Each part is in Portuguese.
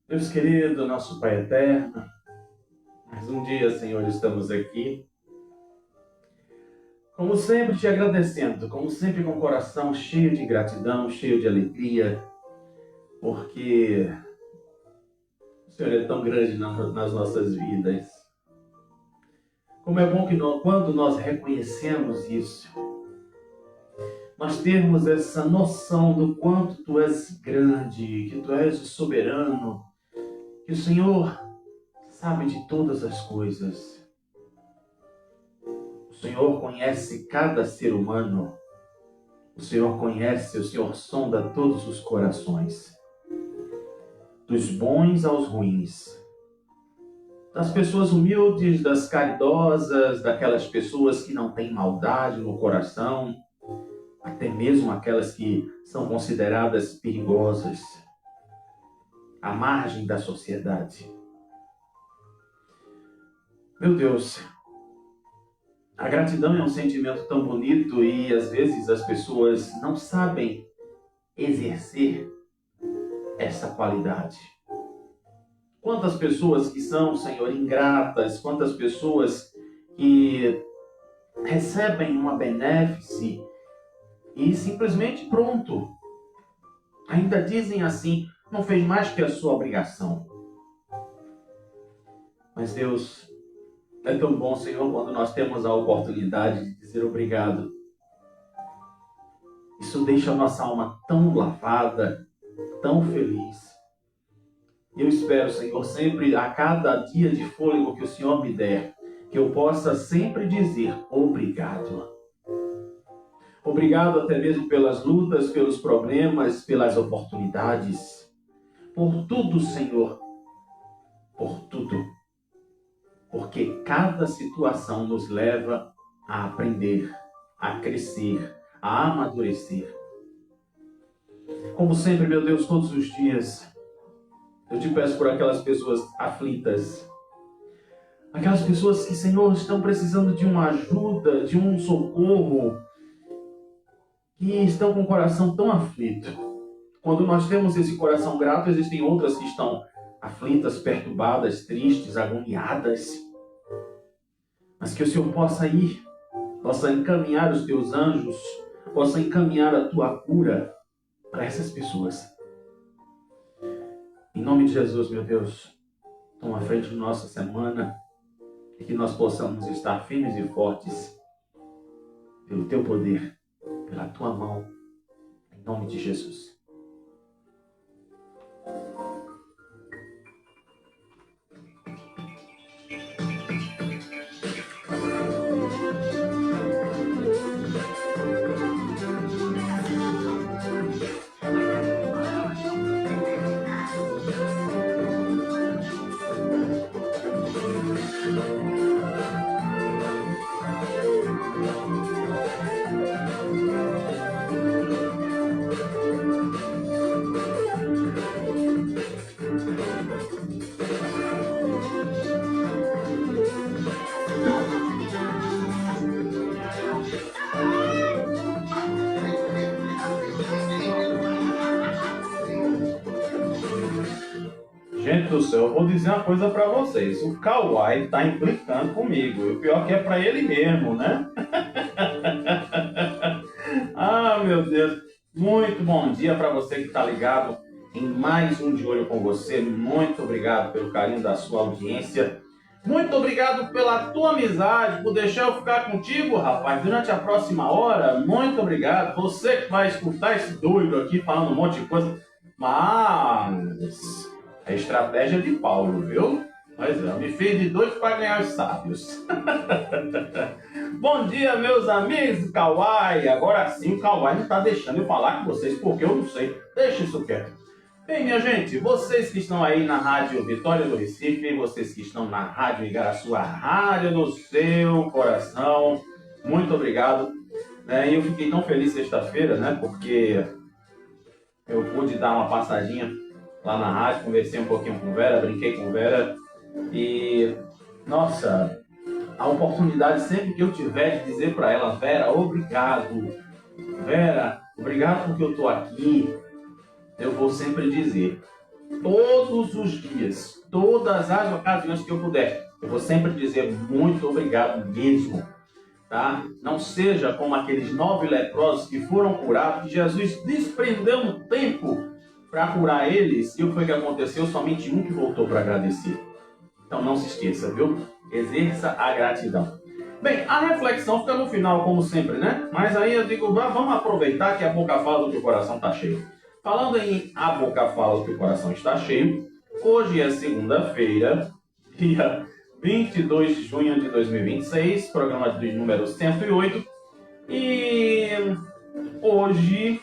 Deus querido, nosso Pai eterno, mais um dia, Senhor, estamos aqui, como sempre te agradecendo, como sempre com o coração cheio de gratidão, cheio de alegria, porque o Senhor é tão grande nas nossas vidas. Como é bom que quando nós reconhecemos isso, nós termos essa noção do quanto Tu és grande, que Tu és o soberano, que o Senhor sabe de todas as coisas. O Senhor conhece cada ser humano. O Senhor conhece, o Senhor sonda todos os corações. Dos bons aos ruins. Das pessoas humildes, das caridosas, daquelas pessoas que não têm maldade no coração, até mesmo aquelas que são consideradas perigosas, à margem da sociedade. Meu Deus, a gratidão é um sentimento tão bonito e às vezes as pessoas não sabem exercer essa qualidade. Quantas pessoas que são, Senhor, ingratas, quantas pessoas que recebem uma benéfice e simplesmente pronto. Ainda dizem assim, não fez mais que a sua obrigação. Mas Deus, é tão bom, Senhor, quando nós temos a oportunidade de dizer obrigado. Isso deixa a nossa alma tão lavada, tão feliz. Eu espero, Senhor, sempre, a cada dia de fôlego que o Senhor me der, que eu possa sempre dizer obrigado. Obrigado até mesmo pelas lutas, pelos problemas, pelas oportunidades. Por tudo, Senhor. Por tudo. Porque cada situação nos leva a aprender, a crescer, a amadurecer. Como sempre, meu Deus, todos os dias, eu te peço por aquelas pessoas aflitas, aquelas pessoas que, Senhor, estão precisando de uma ajuda, de um socorro, que estão com o coração tão aflito. Quando nós temos esse coração grato, existem outras que estão aflitas, perturbadas, tristes, agoniadas. Mas que o Senhor possa ir, possa encaminhar os teus anjos, possa encaminhar a tua cura para essas pessoas. Em nome de Jesus, meu Deus, toma à frente de nossa semana e que nós possamos estar firmes e fortes pelo teu poder, pela tua mão, em nome de Jesus. Gente do céu, eu vou dizer uma coisa para vocês. O Kawhi está implicando comigo. E o pior que é para ele mesmo, né? Ah, meu Deus. Muito bom dia para você que está ligado em mais um De Olho com você. Muito obrigado pelo carinho da sua audiência. Muito obrigado pela tua amizade, por deixar eu ficar contigo, rapaz, durante a próxima hora. Muito obrigado. Você que vai escutar esse doido aqui falando um monte de coisa. Mas é estratégia de Paulo, viu? Mas eu me fiz de doido para ganhar os sábios. Bom dia, meus amigos, Kawhi. Agora sim, o Kawhi não está deixando eu falar com vocês, porque eu não sei. Deixa isso quieto. Bem, minha gente, vocês que estão aí na Rádio Vitória do Recife, vocês que estão na Rádio Igaraçu, a rádio do seu coração, muito obrigado. E eu fiquei tão feliz sexta-feira, né? Porque eu pude dar uma passadinha lá na rádio, conversei um pouquinho com Vera, brinquei com Vera e, nossa, a oportunidade sempre que eu tiver de dizer para ela, Vera, obrigado, Vera, obrigado porque eu estou aqui, eu vou sempre dizer, todos os dias, todas as ocasiões que eu puder, eu vou sempre dizer muito obrigado mesmo, tá? Não seja como aqueles 9 leprosos que foram curados, que Jesus desprendeu um tempo para curar eles, e o que foi que aconteceu? Somente um que voltou para agradecer. Então não se esqueça, viu? Exerça a gratidão. Bem, a reflexão fica no final, como sempre, né? Mas aí eu digo, vamos aproveitar que a boca fala do que o coração está cheio. Falando em a boca fala do que o coração está cheio, hoje é segunda-feira, dia 22 de junho de 2026, programa de número 108. E hoje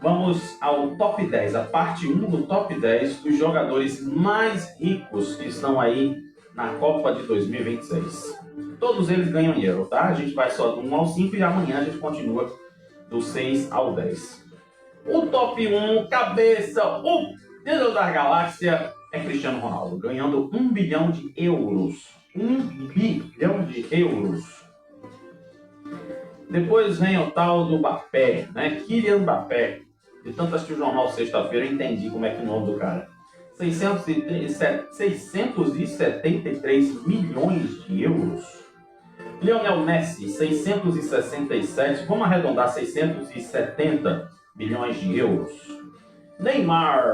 vamos ao top 10, a parte 1 do top 10 dos jogadores mais ricos que estão aí na Copa de 2026. Todos eles ganham dinheiro, tá? A gente vai só do 1 ao 5 e amanhã a gente continua do 6 ao 10. O top 1, cabeça, o Deus da galáxia, é Cristiano Ronaldo, ganhando 1 bilhão de euros. 1 bilhão de euros. Depois vem o tal do Mbappé, né? Kylian Mbappé. De tanto assistir o jornal sexta-feira, eu entendi como é que é o nome do cara. 673 milhões de euros. Lionel Messi, 667, vamos arredondar, 670 milhões de euros. Neymar,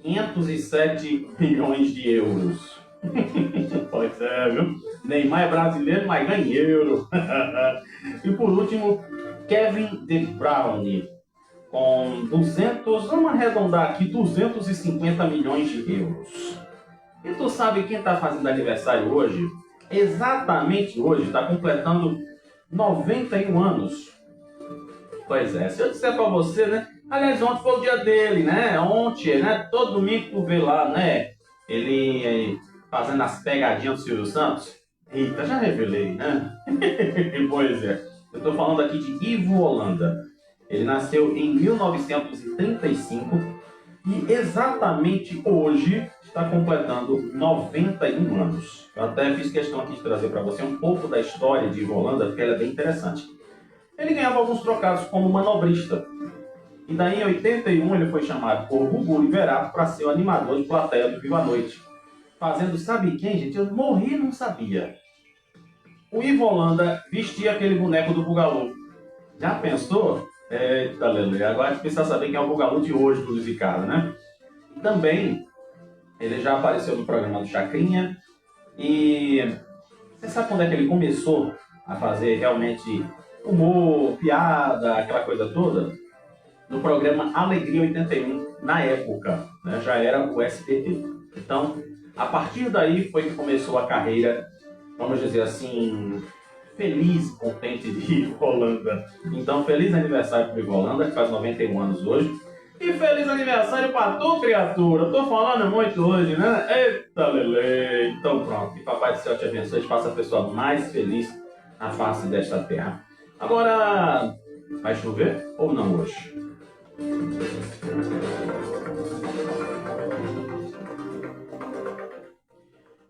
507 milhões de euros. Pois é, viu? Neymar é brasileiro, mas ganha euro. E por último, Kevin De Bruyne, com 200, vamos arredondar aqui, 250 milhões de euros. E tu sabe quem está fazendo aniversário hoje? Exatamente hoje, está completando 91 anos. Pois é, se eu disser para você, né? Aliás, ontem foi o dia dele, né? Ontem, né? Todo domingo tu vê lá, né? Ele fazendo as pegadinhas do Silvio Santos. Eita, já revelei, né? Pois é. Eu estou falando aqui de Ivo Holanda. Ele nasceu em 1935 e exatamente hoje está completando 91 anos. Eu até fiz questão aqui de trazer para você um pouco da história de Ivo Holanda, porque ela é bem interessante. Ele ganhava alguns trocados como manobrista. E daí em 81 ele foi chamado por Gugu Liberato para ser o animador de plateia do Viva a Noite. Fazendo, sabe quem, gente? Eu morri e não sabia. O Ivo Holanda vestia aquele boneco do Bugalú. Já pensou? Eita, aleluia. Agora a gente precisa saber quem é o Bugalú de hoje do Luiz Ricardo, né? Também, ele já apareceu no programa do Chacrinha. E você sabe quando é que ele começou a fazer realmente humor, piada, aquela coisa toda? No programa Alegria 81, na época, né? Já era o SBT. Então, a partir daí foi que começou a carreira, vamos dizer assim, feliz, contente de Ivo Holanda. Então, feliz aniversário para o Ivo Holanda, que faz 91 anos hoje. E feliz aniversário para tu, criatura. Eu tô falando muito hoje, né? Eita, lele. Então, pronto. Que Papai do Céu te abençoe e faça a pessoa mais feliz na face desta terra. Agora, vai chover ou não hoje?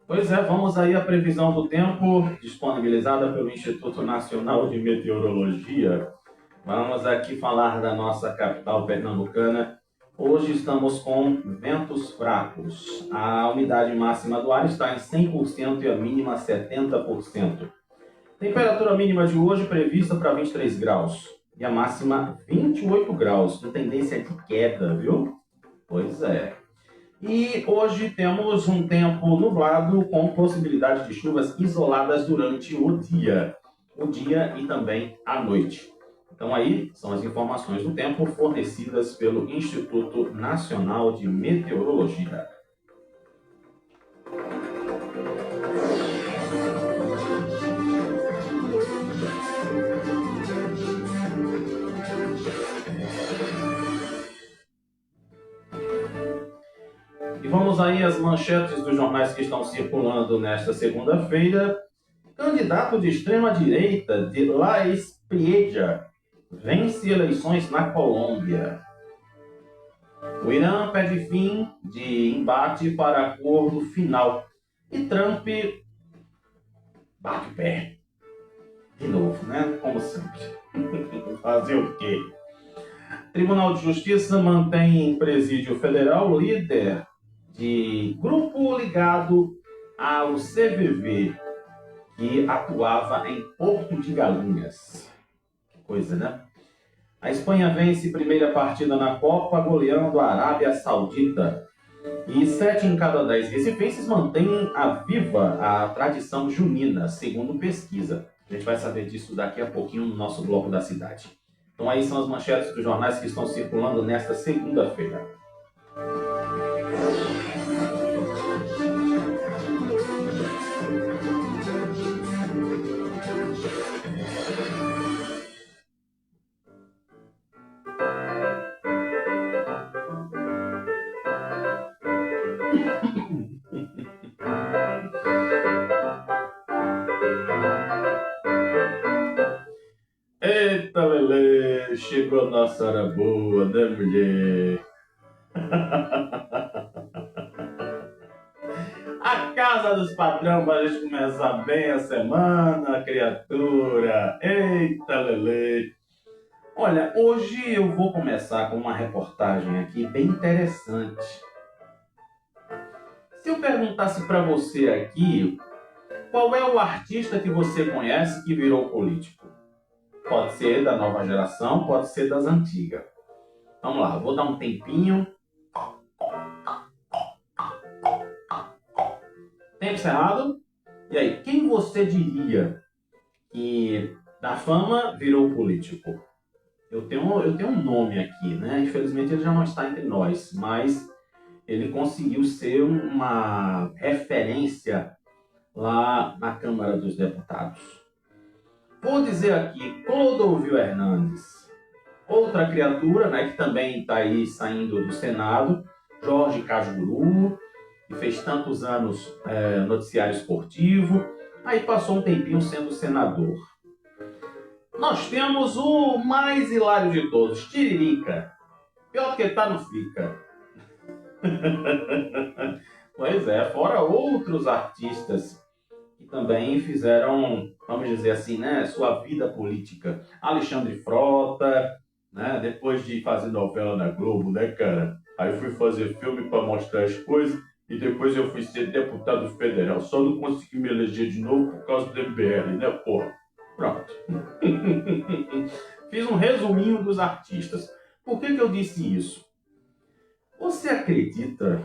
Pois é, vamos aí à previsão do tempo disponibilizada pelo Instituto Nacional de Meteorologia. Vamos aqui falar da nossa capital pernambucana. Hoje estamos com ventos fracos. A umidade máxima do ar está em 100% e a mínima 70%. Temperatura mínima de hoje prevista para 23 graus. E a máxima 28 graus, com tendência de queda, viu? Pois é. E hoje temos um tempo nublado com possibilidade de chuvas isoladas durante o dia e também à noite. Então aí são as informações do tempo fornecidas pelo Instituto Nacional de Meteorologia. E vamos aí às manchetes dos jornais que estão circulando nesta segunda-feira. Candidato de extrema-direita de La Espriella vence eleições na Colômbia. O Irã pede fim de embate para acordo final. E Trump bate o pé. De novo, né? Como sempre. Fazer o quê? Tribunal de Justiça mantém em presídio federal líder de grupo ligado ao CVV, que atuava em Porto de Galinhas. Que coisa, né? A Espanha vence primeira partida na Copa, goleando a Arábia Saudita. E 7 em cada 10 recifenses mantêm viva a tradição junina, segundo pesquisa. A gente vai saber disso daqui a pouquinho no nosso bloco da cidade. Então aí são as manchetes dos jornais que estão circulando nesta segunda-feira. Eita, Lelê, chegou a nossa hora boa, né, mulher? A casa dos patrão para a gente começar bem a semana, criatura. Eita, Lelê. Olha, hoje eu vou começar com uma reportagem aqui bem interessante. Se eu perguntasse para você aqui, qual é o artista que você conhece que virou político? Pode ser da nova geração, pode ser das antigas. Vamos lá, vou dar um tempinho. Tempo encerrado. E aí, quem você diria que da fama virou político? Eu tenho um nome aqui, né? Infelizmente ele já não está entre nós, mas ele conseguiu ser uma referência lá na Câmara dos Deputados. Vou dizer aqui, Clodovil Hernandes. Outra criatura, né, que também está aí saindo do Senado, Jorge Cajuru, que fez tantos anos noticiário esportivo, aí passou um tempinho sendo senador. Nós temos o mais hilário de todos, Tiririca. Pior que tá, não fica. Pois é, fora outros artistas que também fizeram, vamos dizer assim, né, sua vida política. Alexandre Frota, né, depois de fazer novela na Globo, né, cara? Aí eu fui fazer filme para mostrar as coisas e depois eu fui ser deputado federal. Só não consegui me eleger de novo por causa do MBL, né, porra? Pronto. Fiz um resuminho dos artistas. Por que eu disse isso? Você acredita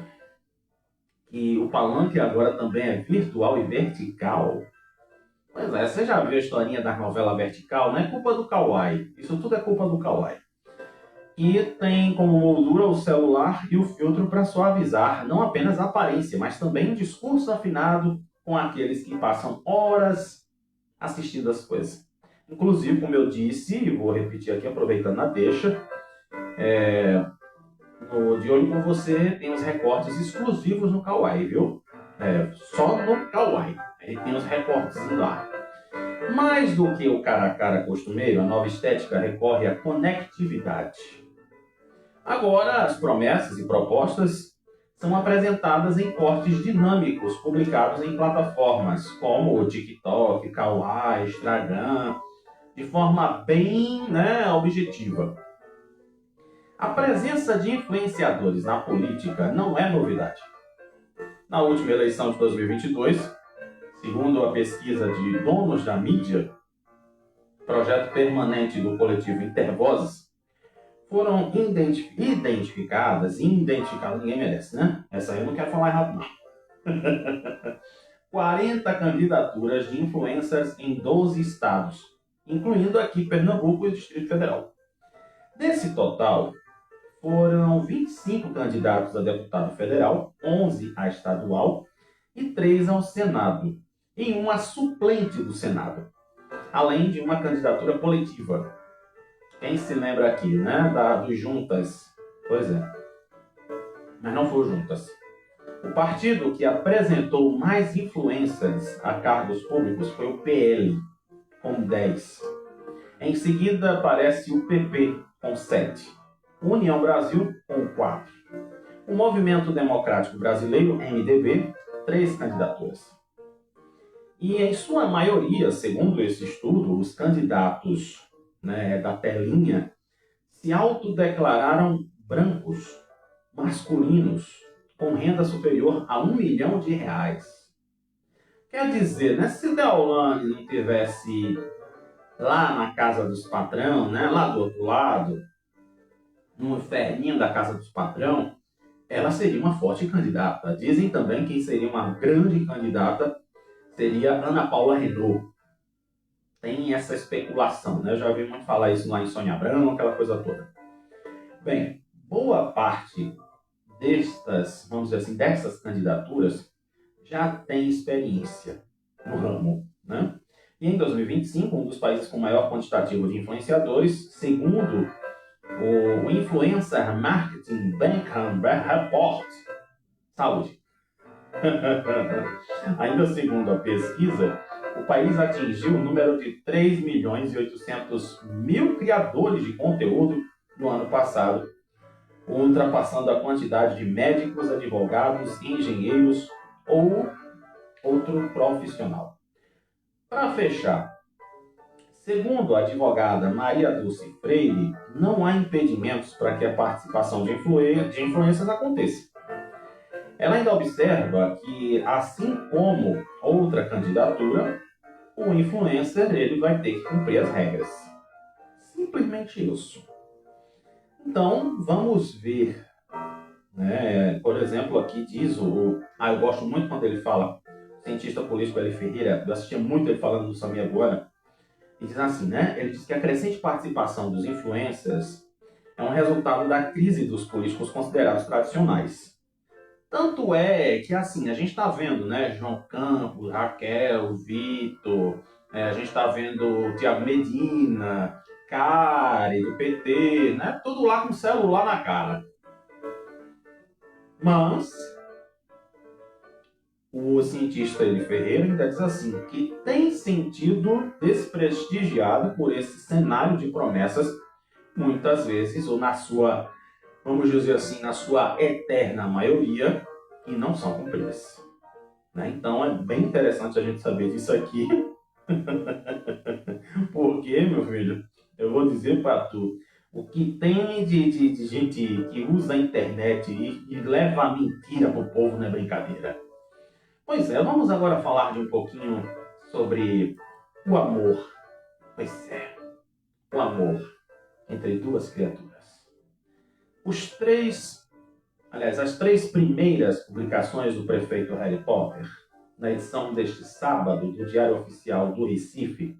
que o palanque agora também é virtual e vertical? Pois é, você já viu a historinha da novela vertical? Não é culpa do Kawaii. Isso tudo é culpa do Kawaii. E tem como moldura o celular e o filtro para suavizar não apenas a aparência, mas também o discurso afinado com aqueles que passam horas assistindo as coisas. Inclusive, como eu disse, e vou repetir aqui, aproveitando a deixa, De Olho com Você tem os recortes exclusivos no Kawaii, viu? Só no Kawaii. Aí tem os recortes lá. Mais do que o cara a cara costumeiro, a nova estética recorre à conectividade. Agora, as promessas e propostas são apresentadas em cortes dinâmicos publicados em plataformas como o TikTok, Kawaii, Instagram, de forma bem objetiva. A presença de influenciadores na política não é novidade. Na última eleição de 2022, segundo a pesquisa de donos da mídia, projeto permanente do coletivo Intervozes, foram identificadas, ninguém merece, né? Essa aí eu não quero falar errado, não. 40 candidaturas de influencers em 12 estados, incluindo aqui Pernambuco e o Distrito Federal. Desse total, foram 25 candidatos a deputado federal, 11 a estadual e 3 ao Senado, e uma suplente do Senado, além de uma candidatura coletiva. Quem se lembra aqui, né, dos Juntas? Pois é, mas não foi o Juntas. O partido que apresentou mais influencers a cargos públicos foi o PL, com 10. Em seguida aparece o PP com 7. União Brasil com 4. O Movimento Democrático Brasileiro, MDB, 3 candidaturas. E em sua maioria, segundo esse estudo, os candidatos, da telinha se autodeclararam brancos, masculinos, com renda superior a R$ 1 milhão. Quer dizer, se Deolane não tivesse lá na casa dos patrão, lá do outro lado, no inferninho da casa dos patrão, ela seria uma forte candidata. Dizem também que seria uma grande candidata, seria Ana Paula Renault. Tem essa especulação, Eu já ouvi muito falar isso lá em Sônia Abrão, aquela coisa toda. Bem, boa parte dessas candidaturas já tem experiência no ramo, E em 2025, um dos países com maior quantitativo de influenciadores, segundo o Influencer Marketing Bankham Report, saúde. Ainda segundo a pesquisa, o país atingiu o número de 3.800.000 criadores de conteúdo no ano passado, ultrapassando a quantidade de médicos, advogados, engenheiros ou outro profissional. Para fechar, segundo a advogada Maria Dulce Freire, não há impedimentos para que a participação de influências aconteça. Ela ainda observa que, assim como outra candidatura, o influencer ele vai ter que cumprir as regras. Simplesmente isso. Então, vamos ver. Por exemplo, aqui diz eu gosto muito quando ele fala, o cientista político Eli Ferreira, eu assistia muito ele falando do Samir agora, e diz assim, Ele diz que a crescente participação dos influencers é um resultado da crise dos políticos considerados tradicionais. Tanto é que, assim, a gente está vendo, João Campos, Raquel, Vitor, a gente está vendo Thiago Medina, Kari, do PT, tudo lá com o celular na cara. Mas o cientista Eli Ferreira ainda diz assim, que tem sentido desprestigiado por esse cenário de promessas, muitas vezes, ou na sua, vamos dizer assim, na sua eterna maioria, que não são cumpridas. Então é bem interessante a gente saber disso aqui. Porque, meu filho, eu vou dizer para tu, o que tem de gente que usa a internet e leva a mentira pro povo não é brincadeira. Pois é, vamos agora falar de um pouquinho sobre o amor. Pois é, o amor entre duas criaturas. As 3 primeiras publicações do prefeito Harry Potter, na edição deste sábado do Diário Oficial do Recife,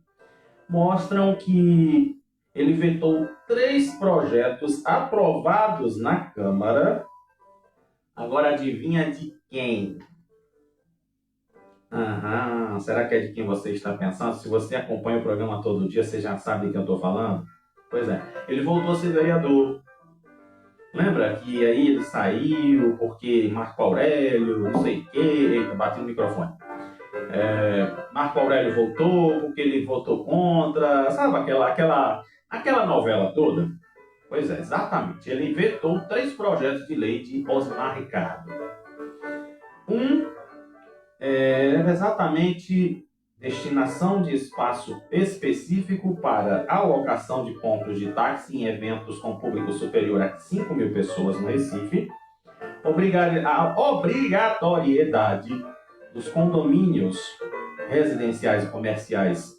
mostram que ele vetou 3 projetos aprovados na Câmara. Agora adivinha de quem? Será que é de quem você está pensando? Se você acompanha o programa todo dia, você já sabe de que eu estou falando? Pois é, ele voltou a ser vereador. Lembra que aí ele saiu porque Marco Aurélio, não sei o quê, eita, bati no microfone. Marco Aurélio voltou porque ele votou contra, sabe aquela novela toda? Pois é, exatamente. Ele vetou 3 projetos de lei de Osmar Ricardo. Era exatamente destinação de espaço específico para alocação de pontos de táxi em eventos com público superior a 5.000 pessoas no Recife, a obrigatoriedade dos condomínios residenciais e comerciais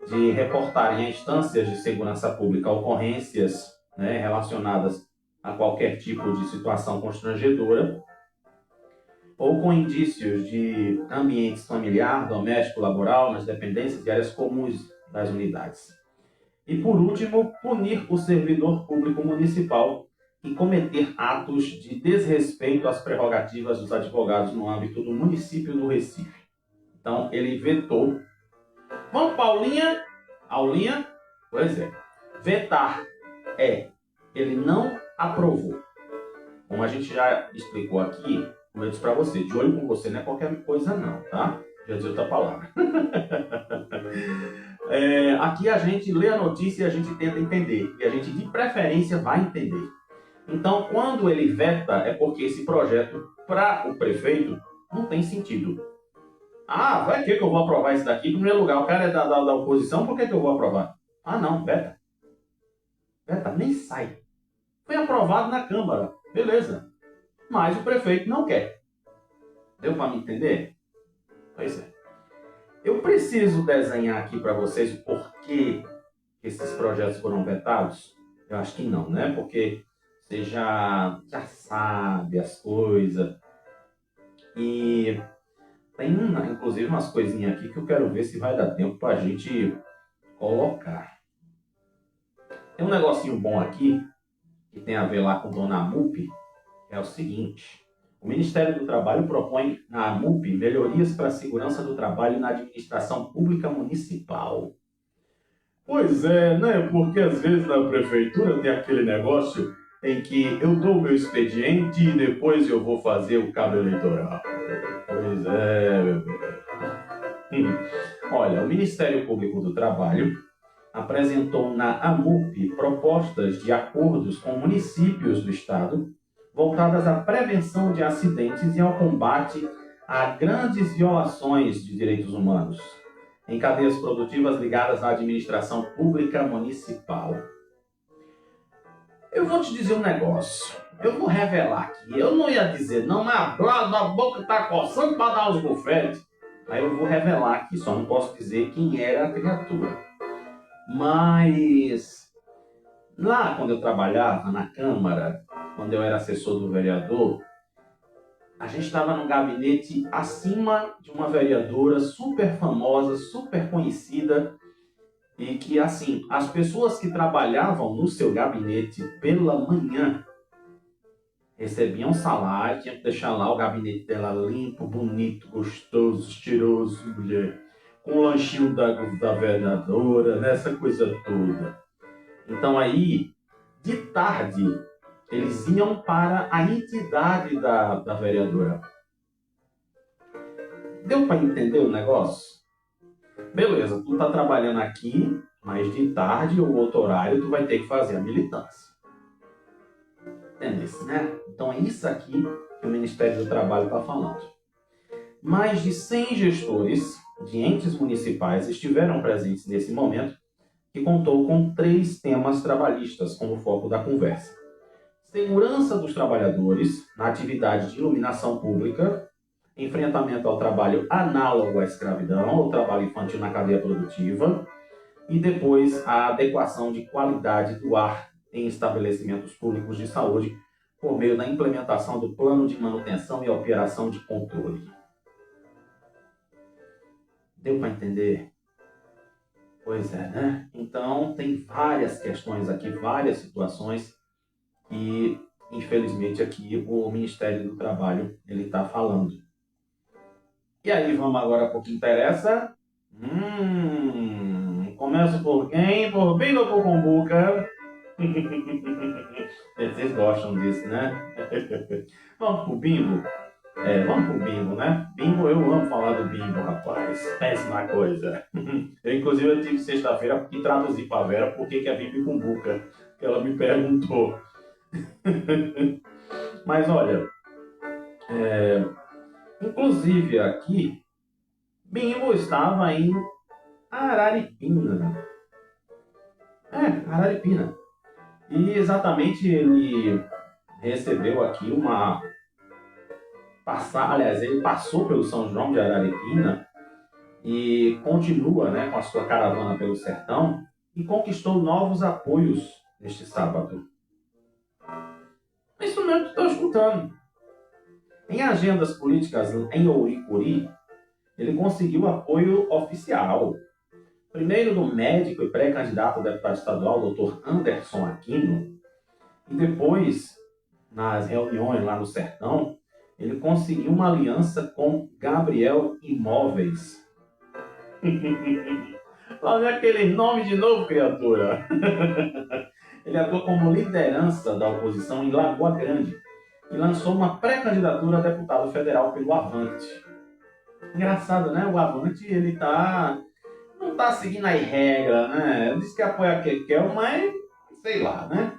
de reportarem a instâncias de segurança pública ocorrências relacionadas a qualquer tipo de situação constrangedora, ou com indícios de ambientes familiar, doméstico, laboral, nas dependências e áreas comuns das unidades. E, por último, punir o servidor público municipal que cometer atos de desrespeito às prerrogativas dos advogados no âmbito do município do Recife. Então, ele vetou. Vamos, Paulinha? Aulinha? Pois é. Vetar ele não aprovou. Como a gente já explicou aqui, como eu disse para você, de olho com você não é qualquer coisa não, tá? Já disse outra palavra. Aqui a gente lê a notícia e a gente tenta entender. E a gente, de preferência, vai entender. Então, quando ele veta, é porque esse projeto, para o prefeito, não tem sentido. Ah, vai que eu vou aprovar isso daqui? Em primeiro lugar, o cara é da oposição, por que eu vou aprovar? Ah, não, veta. Veta, nem sai. Foi aprovado na Câmara, beleza. Mas o prefeito não quer. Deu para me entender? Pois é. Eu preciso desenhar aqui para vocês o porquê que esses projetos foram vetados? Eu acho que não, né? Porque você já sabe as coisas. E tem, inclusive, umas coisinhas aqui que eu quero ver se vai dar tempo para a gente colocar. Tem um negocinho bom aqui, que tem a ver lá com Dona Mupi, é o seguinte. O Ministério do Trabalho propõe na AMUP melhorias para a segurança do trabalho na administração pública municipal. Pois é, né? Porque às vezes na prefeitura tem aquele negócio em que eu dou o meu expediente e depois eu vou fazer o cabo eleitoral. Pois é, meu bem. Olha, o Ministério Público do Trabalho apresentou na AMUP propostas de acordos com municípios do Estado voltadas à prevenção de acidentes e ao combate a grandes violações de direitos humanos em cadeias produtivas ligadas à administração pública municipal. Eu vou te dizer um negócio. Eu vou revelar aqui. Eu não ia dizer, não, mas a boca tá coçando para dar os bufetes. Aí eu vou revelar aqui, só não posso dizer quem era a criatura. Mas lá quando eu trabalhava na Câmara, quando eu era assessor do vereador, a gente estava num gabinete acima de uma vereadora super famosa, super conhecida, e que, assim, as pessoas que trabalhavam no seu gabinete pela manhã recebiam salário, tinha que deixar lá o gabinete dela limpo, bonito, gostoso, cheiroso, mulher, com o lanchinho da vereadora, nessa coisa toda. Então aí, de tarde, eles iam para a entidade da vereadora. Deu para entender o negócio? Beleza, tu tá trabalhando aqui, mas de tarde ou outro horário tu vai ter que fazer a militância. Entendeu, né? Então é isso aqui que o Ministério do Trabalho está falando. Mais de 100 gestores de entes municipais estiveram presentes nesse momento, que contou com 3 temas trabalhistas como foco da conversa: segurança dos trabalhadores na atividade de iluminação pública, enfrentamento ao trabalho análogo à escravidão, ou trabalho infantil na cadeia produtiva, e depois a adequação de qualidade do ar em estabelecimentos públicos de saúde por meio da implementação do plano de manutenção e operação de controle. Deu para entender? Pois é, né? Então, tem várias questões aqui, várias situações que, infelizmente, aqui o Ministério do Trabalho ele está falando. E aí, vamos agora para o que interessa. Começo por quem? Por Bingo ou por Combuca? Vocês gostam disso, né? Vamos pro Bingo? Vamos pro Bingo, né? Bingo, eu amo falar do Bingo, rapaz. Péssima coisa. Inclusive, eu tive sexta-feira que traduzir para a Vera por que é Bingo e Combuca, que ela me perguntou. Mas olha, inclusive aqui, Bingo estava em Araripina. Araripina. E exatamente ele recebeu aqui ele passou pelo São João de Araripina e continua, né, com a sua caravana pelo sertão e conquistou novos apoios neste sábado. É isso mesmo que estou escutando. Em agendas políticas em Ouricuri, ele conseguiu apoio oficial. Primeiro do médico e pré-candidato a deputado estadual, Dr. Anderson Aquino, e depois, nas reuniões lá no sertão, ele conseguiu uma aliança com Gabriel Imóveis. Olha aquele nome de novo, criatura. Ele atua como liderança da oposição em Lagoa Grande e lançou uma pré-candidatura a deputado federal pelo Avante. Engraçado, né? O Avante, ele tá não tá seguindo as regras, né? Diz que apoia a Kekel, mas sei lá, né?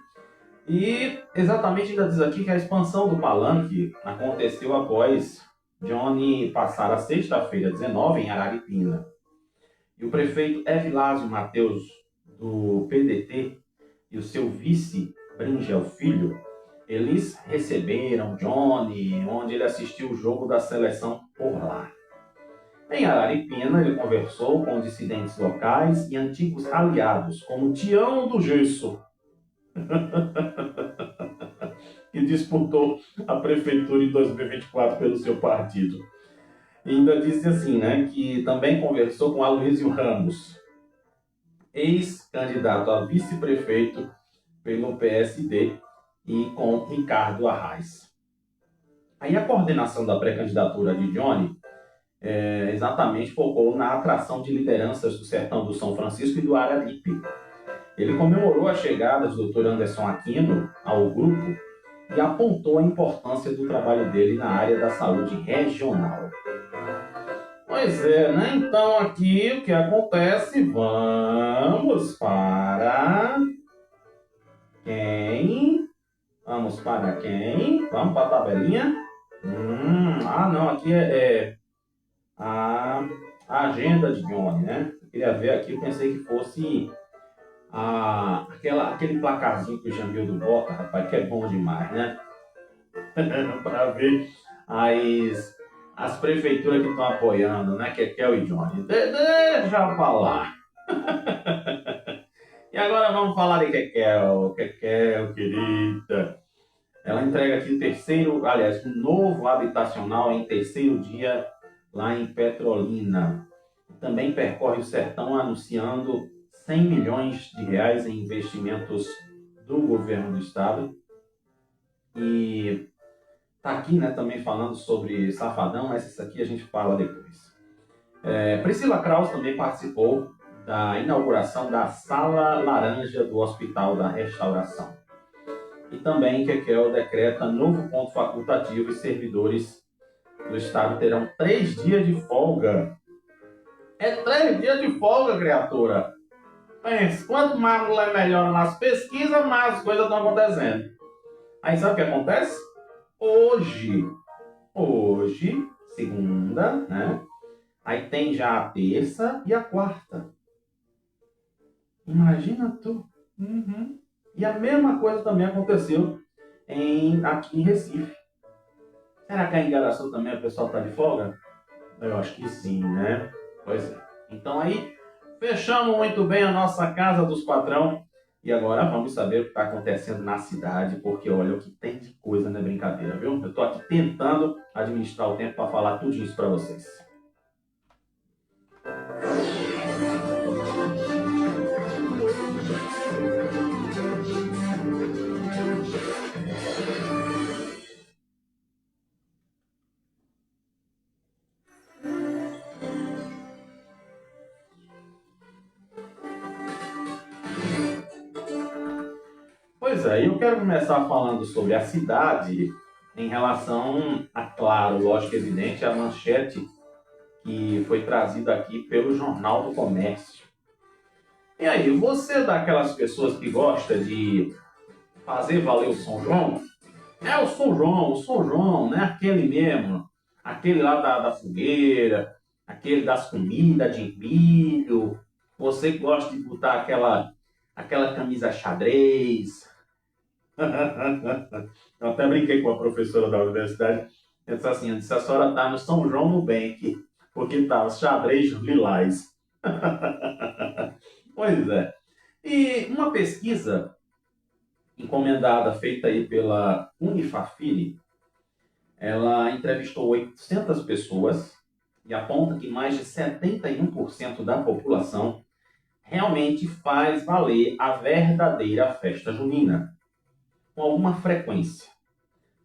E exatamente ainda diz aqui que a expansão do palanque aconteceu após Johnny passar a sexta-feira 19 em Araripina. E o prefeito Evilásio Mateus, do PDT, e o seu vice, Bringel Filho, eles receberam Johnny, onde ele assistiu o jogo da seleção por lá. Em Araripina, ele conversou com dissidentes locais e antigos aliados, como Tião do Gesso, que disputou a prefeitura em 2024 pelo seu partido. E ainda disse assim, né, que também conversou com Aloysio Ramos, ex-candidato a vice-prefeito pelo PSD, e com Ricardo Arraes. Aí a coordenação da pré-candidatura de Johnny exatamente focou na atração de lideranças do sertão do São Francisco e do Araripe. Ele comemorou a chegada do Dr. Anderson Aquino ao grupo e apontou a importância do trabalho dele na área da saúde regional. Pois é, né? Então aqui o que acontece? Vamos para quem? Vamos para quem? Vamos para a tabelinha? Não, aqui é a agenda de Johnny, né? Eu queria ver aqui, eu pensei que fosse aquele placarzinho que o Jamildo bota, rapaz, que é bom demais, né? Para ver as prefeituras que estão apoiando, né? Kekel e Johnny. Deixa eu falar. E agora vamos falar de Kekel. Kekel, querida. Ela entrega aqui um novo habitacional em terceiro dia lá em Petrolina. Também percorre o sertão anunciando 100 milhões de reais em investimentos do governo do estado. E tá aqui, né, também falando sobre Safadão, mas isso aqui a gente fala depois. Priscila Kraus também participou da inauguração da Sala Laranja do Hospital da Restauração. E também Kekel decreta novo ponto facultativo e servidores do estado terão 3 dias de folga. É 3 dias de folga, criatura. Pense, quanto mais a mulher melhora nas pesquisas, mais as coisas estão acontecendo. Aí sabe o que acontece? Hoje, segunda, né? Aí tem já a terça e a quarta. Imagina tu. E a mesma coisa também aconteceu aqui em Recife. Será que aí em Igaraçu também o pessoal está de folga? Eu acho que sim, né? Pois é. Então aí, fechamos muito bem a nossa Casa dos Patrão. E agora vamos saber o que está acontecendo na cidade, porque olha o que tem de coisa, não é brincadeira, viu? Eu estou aqui tentando administrar o tempo para falar tudo isso para vocês. Pois é, eu quero começar falando sobre a cidade em relação a, claro, lógico, evidente, a manchete que foi trazida aqui pelo Jornal do Comércio. E aí, você é daquelas pessoas que gosta de fazer valer o São João? É o São João, né? Aquele mesmo, aquele lá da fogueira, aquele das comidas de milho. Você que gosta de botar aquela camisa xadrez. Eu até brinquei com a professora da universidade. Ela disse assim, a senhora está no São João Nubank, porque está os xadrez lilás. Pois é. E uma pesquisa encomendada, feita aí pela Unifafili, ela entrevistou 800 pessoas e aponta que mais de 71% da população realmente faz valer a verdadeira festa junina, com alguma frequência.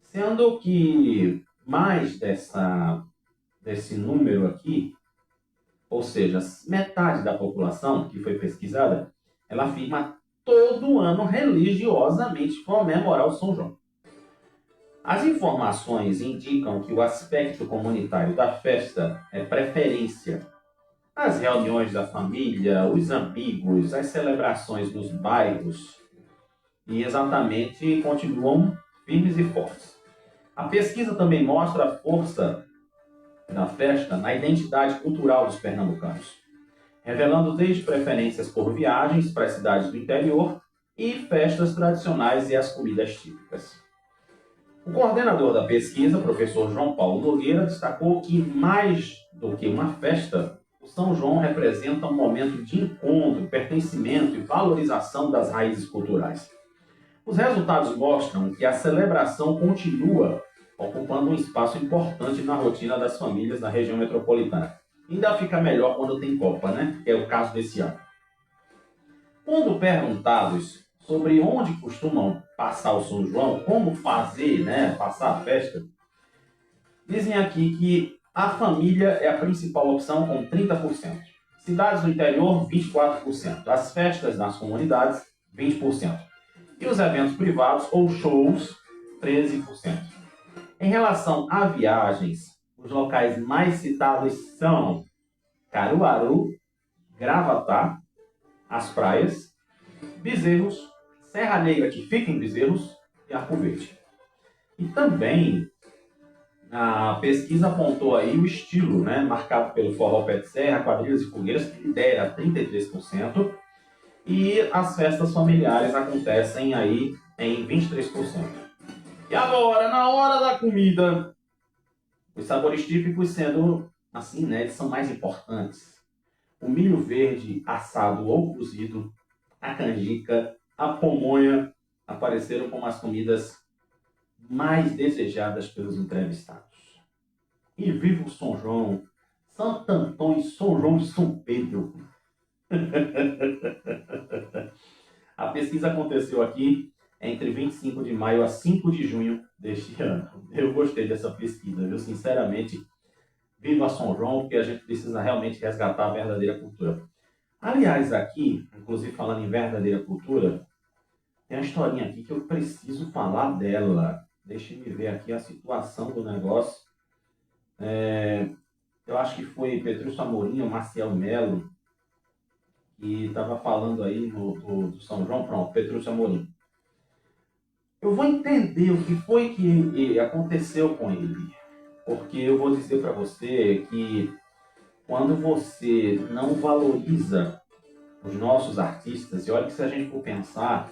Sendo que mais desse número aqui, ou seja, metade da população que foi pesquisada, ela afirma todo ano religiosamente comemorar o São João. As informações indicam que o aspecto comunitário da festa é preferência As reuniões da família, os amigos, as celebrações dos bairros, e exatamente continuam firmes e fortes. A pesquisa também mostra a força da festa na identidade cultural dos pernambucanos, revelando desde preferências por viagens para as cidades do interior e festas tradicionais e as comidas típicas. O coordenador da pesquisa, professor João Paulo Nogueira, destacou que, mais do que uma festa, o São João representa um momento de encontro, pertencimento e valorização das raízes culturais. Os resultados mostram que a celebração continua ocupando um espaço importante na rotina das famílias na região metropolitana. Ainda fica melhor quando tem Copa, né? Que é o caso desse ano. Quando perguntados sobre onde costumam passar o São João, como fazer, né, passar a festa, dizem aqui que a família é a principal opção com 30%. Cidades do interior, 24%. As festas nas comunidades, 20%. E os eventos privados ou shows, 13%. Em relação a viagens, os locais mais citados são Caruaru, Gravatá, as praias, Bezerros, Serra Negra, que fica em Bezerros, e Arco Verde. E também a pesquisa apontou aí o estilo, né, marcado pelo forró pé de serra, quadrilhas e fogueiras, que lidera 33%, e as festas familiares acontecem aí em 23%. E agora, na hora da comida, os sabores típicos sendo assim, né, eles são mais importantes. O milho verde assado ou cozido, a canjica, a pamonha apareceram como as comidas mais desejadas pelos entrevistados. E viva o São João, Santo Antônio, São João e São Pedro. A pesquisa aconteceu aqui entre 25 de maio a 5 de junho deste ano. Eu gostei dessa pesquisa, viu? Sinceramente, viva São João, porque a gente precisa realmente resgatar a verdadeira cultura. Aliás, aqui, inclusive falando em verdadeira cultura, tem uma historinha aqui que eu preciso falar dela. Deixa eu ver aqui a situação do negócio. Eu acho que foi Petrúcio Amorim ou Marcial Melo que estava falando aí do São João. Pronto, Petrúcio Amorim. Eu vou entender o que foi que aconteceu com ele. Porque eu vou dizer para você que quando você não valoriza os nossos artistas, e olha que se a gente for pensar,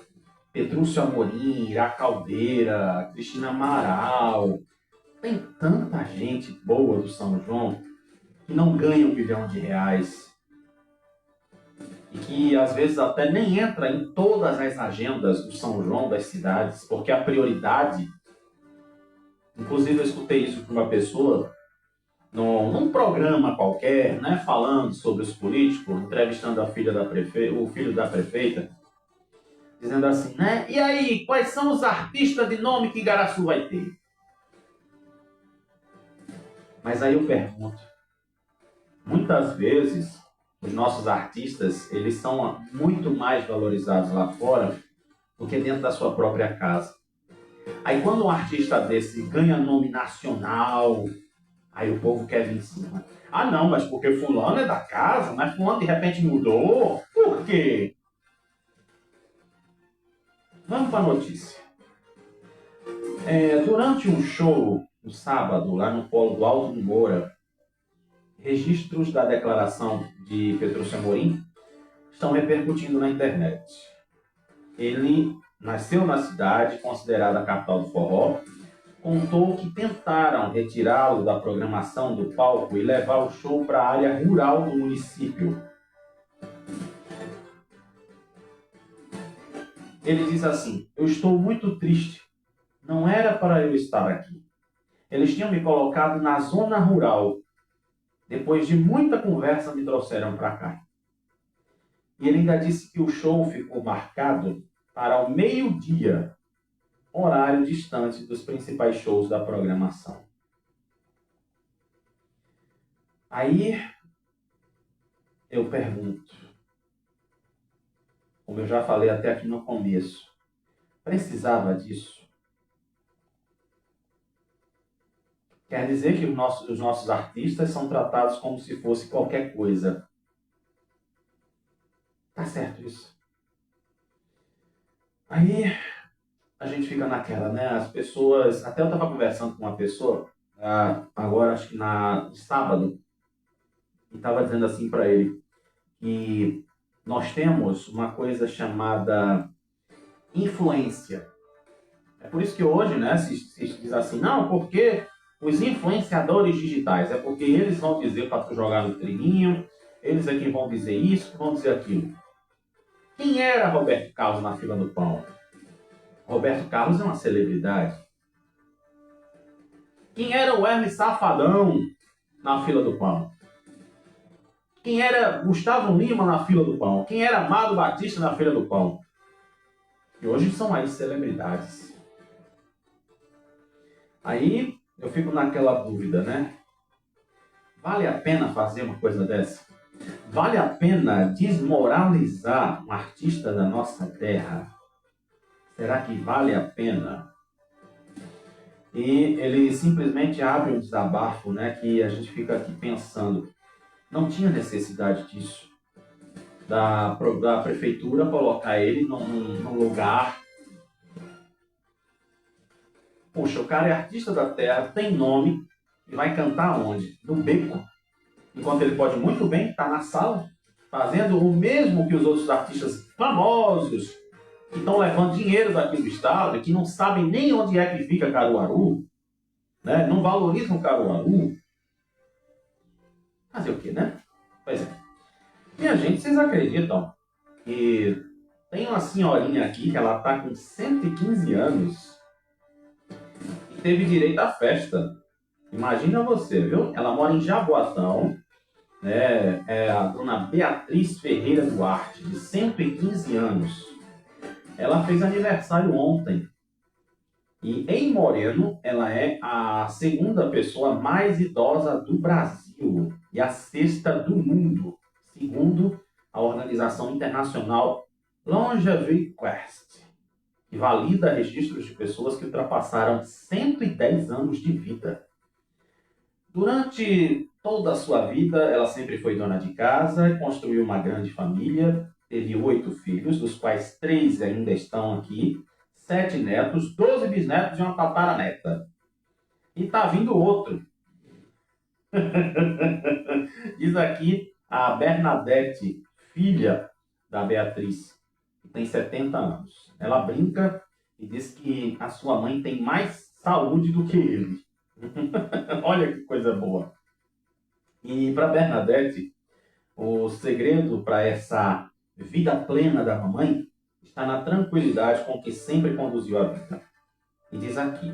Petrúcio Amorim, Ira Caldeira, Cristina Amaral, tem tanta gente boa do São João que não ganha R$ 1 bilhão e que às vezes até nem entra em todas as agendas do São João das cidades, porque a prioridade, inclusive eu escutei isso de uma pessoa num programa qualquer, né, falando sobre os políticos, entrevistando a filha da o filho da prefeita, dizendo assim, né? E aí, quais são os artistas de nome que Igaraçu vai ter? Mas aí eu pergunto, muitas vezes os nossos artistas, eles são muito mais valorizados lá fora do que dentro da sua própria casa. Aí quando um artista desse ganha nome nacional, aí o povo quer vir em cima. Ah não, mas porque fulano é da casa, mas fulano de repente mudou? Por quê? Vamos para a notícia. Durante um show no sábado, lá no Polo do Alto do Moura, registros da declaração de Petrúcio Amorim estão repercutindo na internet. Ele nasceu na cidade, considerada a capital do forró, contou que tentaram retirá-lo da programação do palco e levar o show para a área rural do município. Ele diz assim, eu estou muito triste, não era para eu estar aqui. Eles tinham me colocado na zona rural. Depois de muita conversa, me trouxeram para cá. E ele ainda disse que o show ficou marcado para o meio-dia, horário distante dos principais shows da programação. Aí eu pergunto, como eu já falei até aqui no começo, precisava disso? Quer dizer que os nossos artistas são tratados como se fosse qualquer coisa. certo isso. Aí a gente fica naquela, né? As pessoas... Até eu estava conversando com uma pessoa, agora acho que de sábado, e estava dizendo assim para ele, que nós temos uma coisa chamada influência. É por isso que hoje, né, se diz assim, não, porque os influenciadores digitais, é porque eles vão dizer para tu jogar no trilhinho, eles é que vão dizer isso, vão dizer aquilo. Quem era Roberto Carlos na fila do pão? Roberto Carlos é uma celebridade. Quem era o Hermes Safadão na fila do pão? Quem era Gustavo Lima na fila do pão? Quem era Amado Batista na fila do pão? E hoje são aí celebridades. Aí eu fico naquela dúvida, né? Vale a pena fazer uma coisa dessa? Vale a pena desmoralizar um artista da nossa terra? Será que vale a pena? E ele simplesmente abre um desabafo, né? Que a gente fica aqui pensando. Não tinha necessidade disso. Da prefeitura colocar ele num lugar. Poxa, o cara é artista da terra, tem nome, e vai cantar onde? No beco. Enquanto ele pode muito bem estar na sala, fazendo o mesmo que os outros artistas famosos, que estão levando dinheiro daqui do estado, que não sabem nem onde é que fica Caruaru, né? Não valorizam Caruaru. Fazer o quê, né? Pois é. Minha gente, vocês acreditam que tem uma senhorinha aqui que ela está com 115 anos e teve direito à festa. Imagina você, viu? Ela mora em Jaboatão, né? É a dona Beatriz Ferreira Duarte, de 115 anos. Ela fez aniversário ontem. E em Moreno, ela é a segunda pessoa mais idosa do Brasil e a sexta do mundo, segundo a organização internacional Longevity Quest, que valida registros de pessoas que ultrapassaram 110 anos de vida. Durante toda a sua vida, ela sempre foi dona de casa, construiu uma grande família, teve 8 filhos, dos quais 3 ainda estão aqui, 7 netos, 12 bisnetos e uma tataraneta. E está vindo outro. Diz aqui a Bernadette, filha da Beatriz, que tem 70 anos. Ela brinca e diz que a sua mãe tem mais saúde do que ele. Olha que coisa boa. E para Bernadette, o segredo para essa vida plena da mamãe está na tranquilidade com que sempre conduziu a vida. E diz aqui,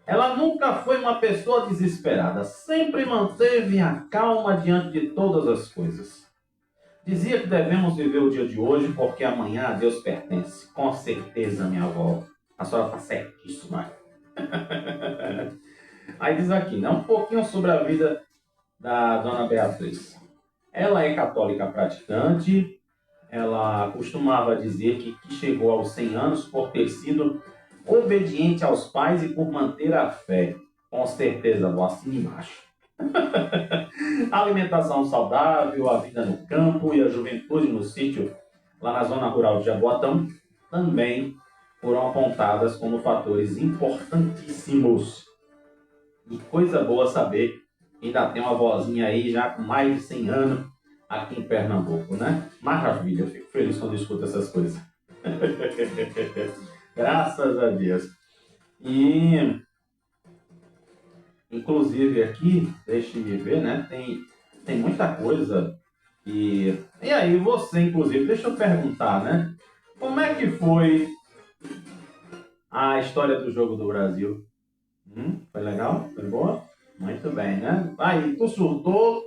ela nunca foi uma pessoa desesperada, sempre manteve a calma diante de todas as coisas. Dizia que devemos viver o dia de hoje porque amanhã a Deus pertence. Com certeza, minha avó. A senhora está certíssima. Aí diz aqui, né, um pouquinho sobre a vida da dona Beatriz. Ela é católica praticante. Ela costumava dizer que chegou aos 100 anos por ter sido obediente aos pais e por manter a fé. Com certeza, vou assim embaixo. A alimentação saudável, a vida no campo e a juventude no sítio, lá na zona rural de Jaboatão, também foram apontadas como fatores importantíssimos. E coisa boa saber que ainda tem uma vozinha aí já com mais de 100 anos aqui em Pernambuco, né? Maravilha, eu fico feliz quando escuto essas coisas. Graças a Deus. E, inclusive aqui, deixa eu ver, né? Tem muita coisa. E aí, você, inclusive, deixa eu perguntar, né? Como é que foi a história do Jogo do Brasil? Foi legal? Foi boa? Muito bem, né? Aí, tu surtou?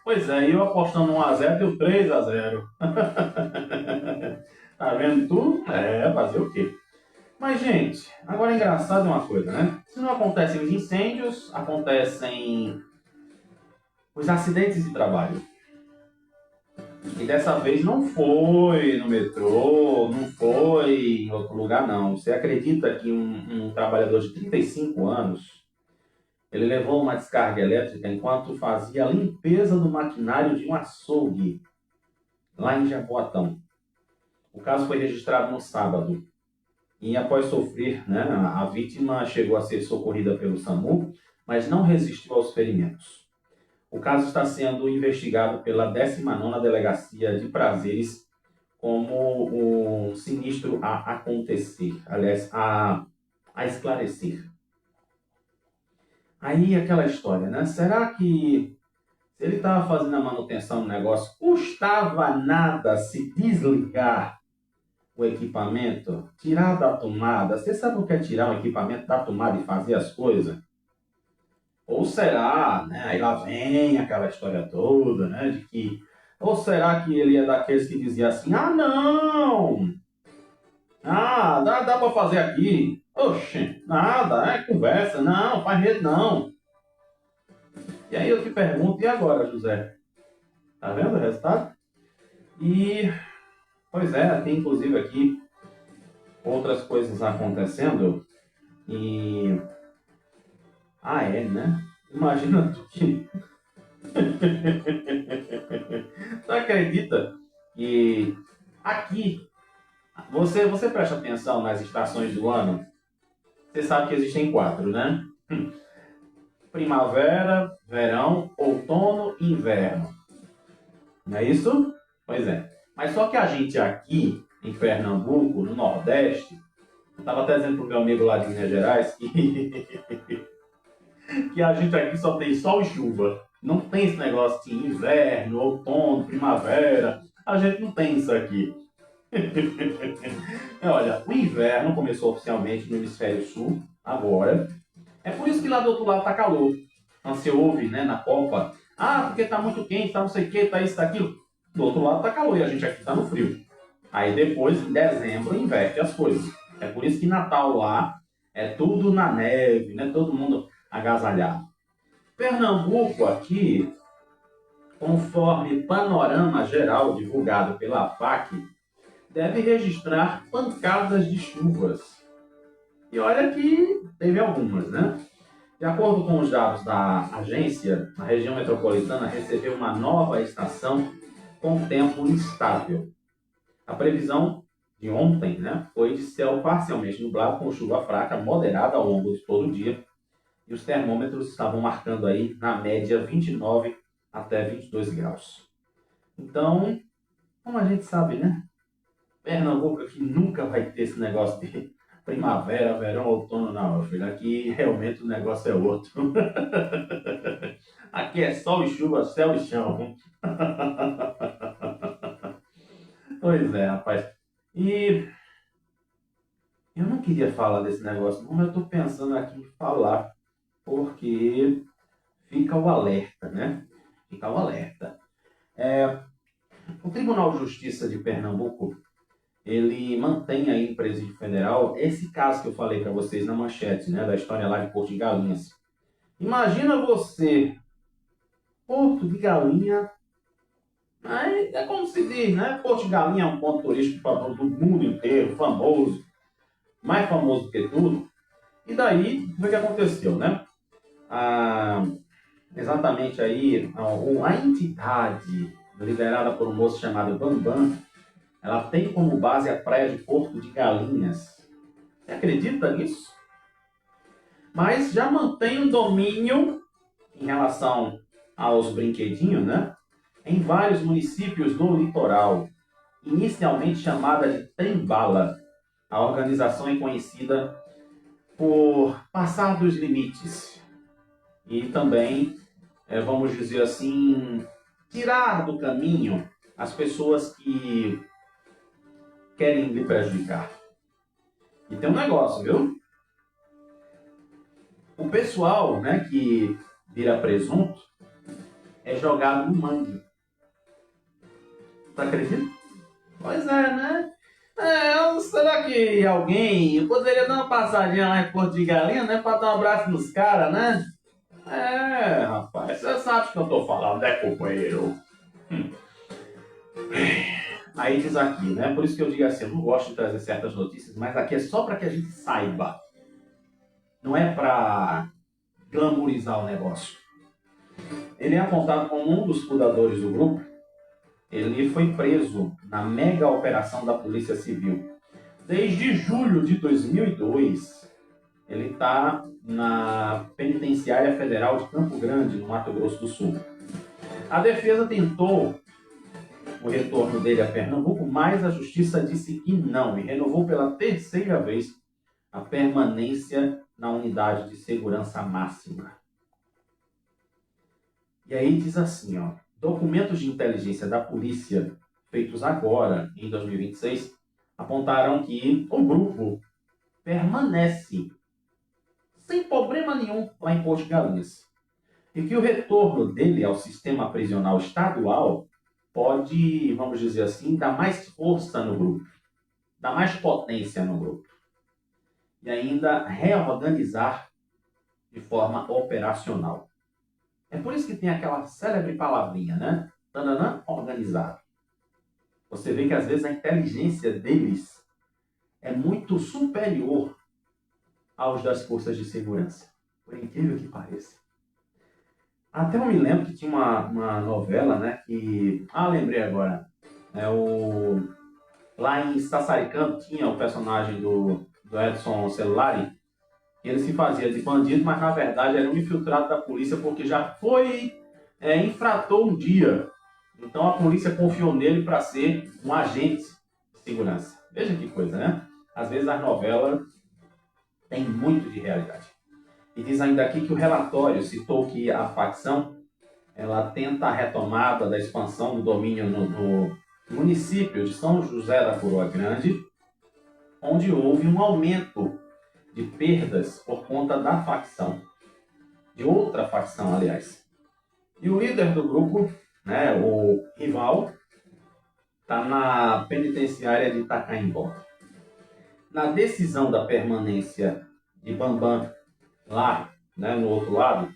Pois é, eu apostando 1x0, deu 3x0. Tá vendo tu? É, fazer o quê? Mas, gente, agora é engraçado uma coisa, né? Se não acontecem os incêndios, acontecem os acidentes de trabalho. E dessa vez não foi no metrô, não foi em outro lugar, não. Você acredita que um trabalhador de 35 anos, ele levou uma descarga elétrica enquanto fazia a limpeza do maquinário de um açougue. lá em Jaboatão. O caso foi registrado no sábado. E após sofrer, né, a vítima chegou a ser socorrida pelo SAMU, mas não resistiu aos ferimentos. O caso está sendo investigado pela 19ª Delegacia de Prazeres como um sinistro a acontecer, aliás, a esclarecer. Aí aquela história, né? Será que se ele estava fazendo a manutenção do negócio, custava nada se desligar o equipamento, tirar da tomada? Você sabe o que é tirar um equipamento da tomada e fazer as coisas? Ou será, né? Aí lá vem aquela história toda, né? De que, ou será que ele é daqueles que dizia assim: ah, não! Ah, dá para fazer aqui. Oxe, nada, é conversa, não, faz medo não. E aí eu te pergunto, e agora, José? Tá vendo o resultado? E, pois é, tem inclusive aqui outras coisas acontecendo. E, né? Imagina tu que... Tu acredita que aqui, você presta atenção nas estações do ano? Você sabe que existem 4, né? Primavera, verão, outono e inverno. Não é isso? Pois é. Mas só que a gente aqui, em Pernambuco, no Nordeste, eu estava até dizendo para o meu amigo lá de Minas Gerais que a gente aqui só tem sol e chuva. Não tem esse negócio de inverno, outono, primavera. A gente não tem isso aqui. Olha, o inverno começou oficialmente no hemisfério sul, agora. É por isso que lá do outro lado tá calor. Então você ouve, né, na Copa, ah, porque tá muito quente, tá não sei o que, tá isso, tá aquilo. Do outro lado tá calor e a gente aqui tá no frio. Aí depois, em dezembro, inverte as coisas. É por isso que Natal lá é tudo na neve, né? Todo mundo agasalhado. Pernambuco aqui, conforme panorama geral divulgado pela APAC, deve registrar pancadas de chuvas. E olha que teve algumas, né? De acordo com os dados da agência, a região metropolitana recebeu uma nova estação com tempo instável. A previsão de ontem, né, foi de céu parcialmente nublado com chuva fraca moderada ao longo de todo o dia. E os termômetros estavam marcando aí, na média, 29 até 22 graus. Então, como a gente sabe, né? Pernambuco aqui nunca vai ter esse negócio de primavera, verão, outono, não, meu filho. Aqui realmente o negócio é outro. Aqui é sol e chuva, céu e chão. Pois é, rapaz. E eu não queria falar desse negócio, não, mas eu estou pensando aqui em falar, porque fica o alerta, né? Fica o alerta. O Tribunal de Justiça de Pernambuco, ele mantém aí em Presídio Federal esse caso que eu falei para vocês na manchete, né? Da história lá de Porto de Galinhas. Imagina você, Porto de Galinha, aí é como se diz, né? Porto de Galinha é um ponto turístico do mundo inteiro, famoso, mais famoso do que tudo. E daí, o que aconteceu, né? Exatamente aí, a entidade liderada por um moço chamado Bambam, ela tem como base a praia de Porto de Galinhas. Você acredita nisso? Mas já mantém um domínio em relação aos brinquedinhos, né? Em vários municípios do litoral, inicialmente chamada de Trem-Bala. A organização é conhecida por passar dos limites e também, vamos dizer assim, tirar do caminho as pessoas que querem lhe prejudicar. E tem um negócio, viu? O pessoal, né, que vira presunto é jogado no mangue. Você acredita? Pois é, né? Será que alguém poderia dar uma passadinha lá em Porto de Galinha, né? Pra dar um abraço nos caras, né? Rapaz, você sabe o que eu tô falando, né, companheiro? Aí diz aqui, né? Por isso que eu digo assim, eu não gosto de trazer certas notícias, mas aqui é só para que a gente saiba. Não é para glamourizar o negócio. Ele é apontado como um dos fundadores do grupo ele foi preso na mega operação da Polícia Civil. Desde julho de 2002, ele está na Penitenciária Federal de Campo Grande, no Mato Grosso do Sul. A defesa tentou o retorno dele a Pernambuco, mas a justiça disse que não e renovou pela terceira vez a permanência na unidade de segurança máxima. E aí diz assim, ó, documentos de inteligência da polícia feitos agora, em 2026, apontaram que o grupo permanece sem problema nenhum lá em Porto de Galinhas. E que o retorno dele ao sistema prisional estadual pode, vamos dizer assim, dar mais força no grupo, dar mais potência no grupo. E ainda reorganizar de forma operacional. É por isso que tem aquela célebre palavrinha, né? Tananã, organizado. Você vê que às vezes a inteligência deles é muito superior aos das forças de segurança. Por incrível que pareça. Até eu me lembro que tinha uma novela, né? Que... lembrei agora. Lá em Sassaricando tinha o personagem do Edson Celulari. Ele se fazia de bandido, mas na verdade era um infiltrado da polícia porque já foi infrator um dia. Então a polícia confiou nele para ser um agente de segurança. Veja que coisa, né? Às vezes as novelas têm muito de realidade. E diz ainda aqui que o relatório citou que a facção ela tenta a retomada da expansão do domínio no município de São José da Coroa Grande, onde houve um aumento de perdas por conta da facção, de outra facção, aliás. E o líder do grupo, né, o rival, está na penitenciária de Itacaimbó. Na decisão da permanência de Bambam lá, né, no outro lado,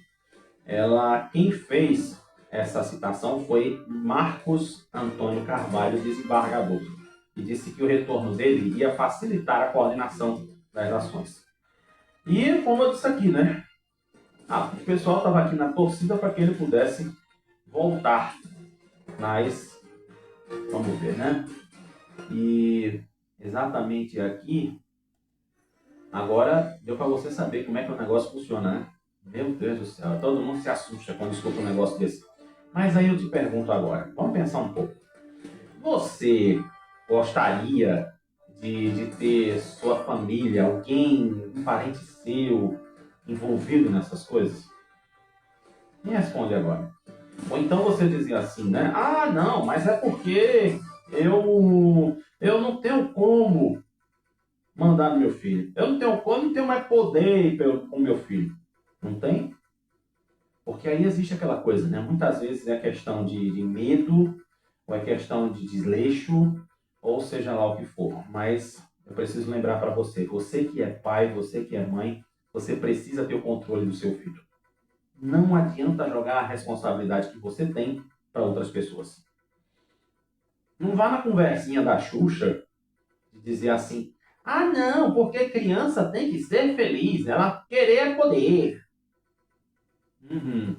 quem fez essa citação foi Marcos Antônio Carvalho, desembargador, e disse que o retorno dele ia facilitar a coordenação das ações. E como eu disse aqui, né? O pessoal estava aqui na torcida para que ele pudesse voltar. Mas, vamos ver, né? E exatamente aqui, agora deu para você saber como é que o negócio funciona, né? Meu Deus do céu, todo mundo se assusta quando escuta um negócio desse. Mas aí eu te pergunto agora, vamos pensar um pouco. Você gostaria de ter sua família, alguém, um parente seu, envolvido nessas coisas? Me responde agora. Ou então você dizia assim, né? Não, mas é porque eu não tenho como mandar no meu filho. Eu não tenho mais poder com o meu filho. Não tem? Porque aí existe aquela coisa, né? Muitas vezes é questão de medo, ou é questão de desleixo, ou seja lá o que for. Mas eu preciso lembrar para você que é pai, você que é mãe, você precisa ter o controle do seu filho. Não adianta jogar a responsabilidade que você tem para outras pessoas. Não vá na conversinha da Xuxa de dizer assim, não, porque criança tem que ser feliz, ela querer é poder.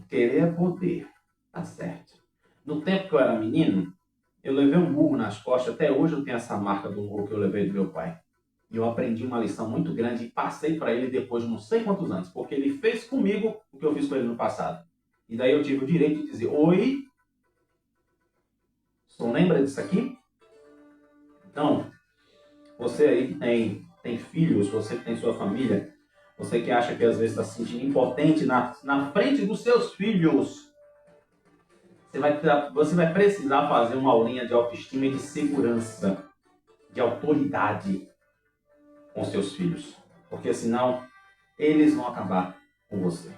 Querer é poder, tá certo. No tempo que eu era menino, eu levei um murro nas costas, até hoje eu tenho essa marca do murro que eu levei do meu pai. E eu aprendi uma lição muito grande e passei para ele depois de não sei quantos anos, porque ele fez comigo o que eu fiz com ele no passado. E daí eu tive o direito de dizer, oi, só lembra disso aqui? Então, você aí que tem filhos, você que tem sua família, você que acha que às vezes está se sentindo impotente na frente dos seus filhos, você vai precisar fazer uma aulinha de autoestima e de segurança, de autoridade com seus filhos. Porque senão, eles vão acabar com você.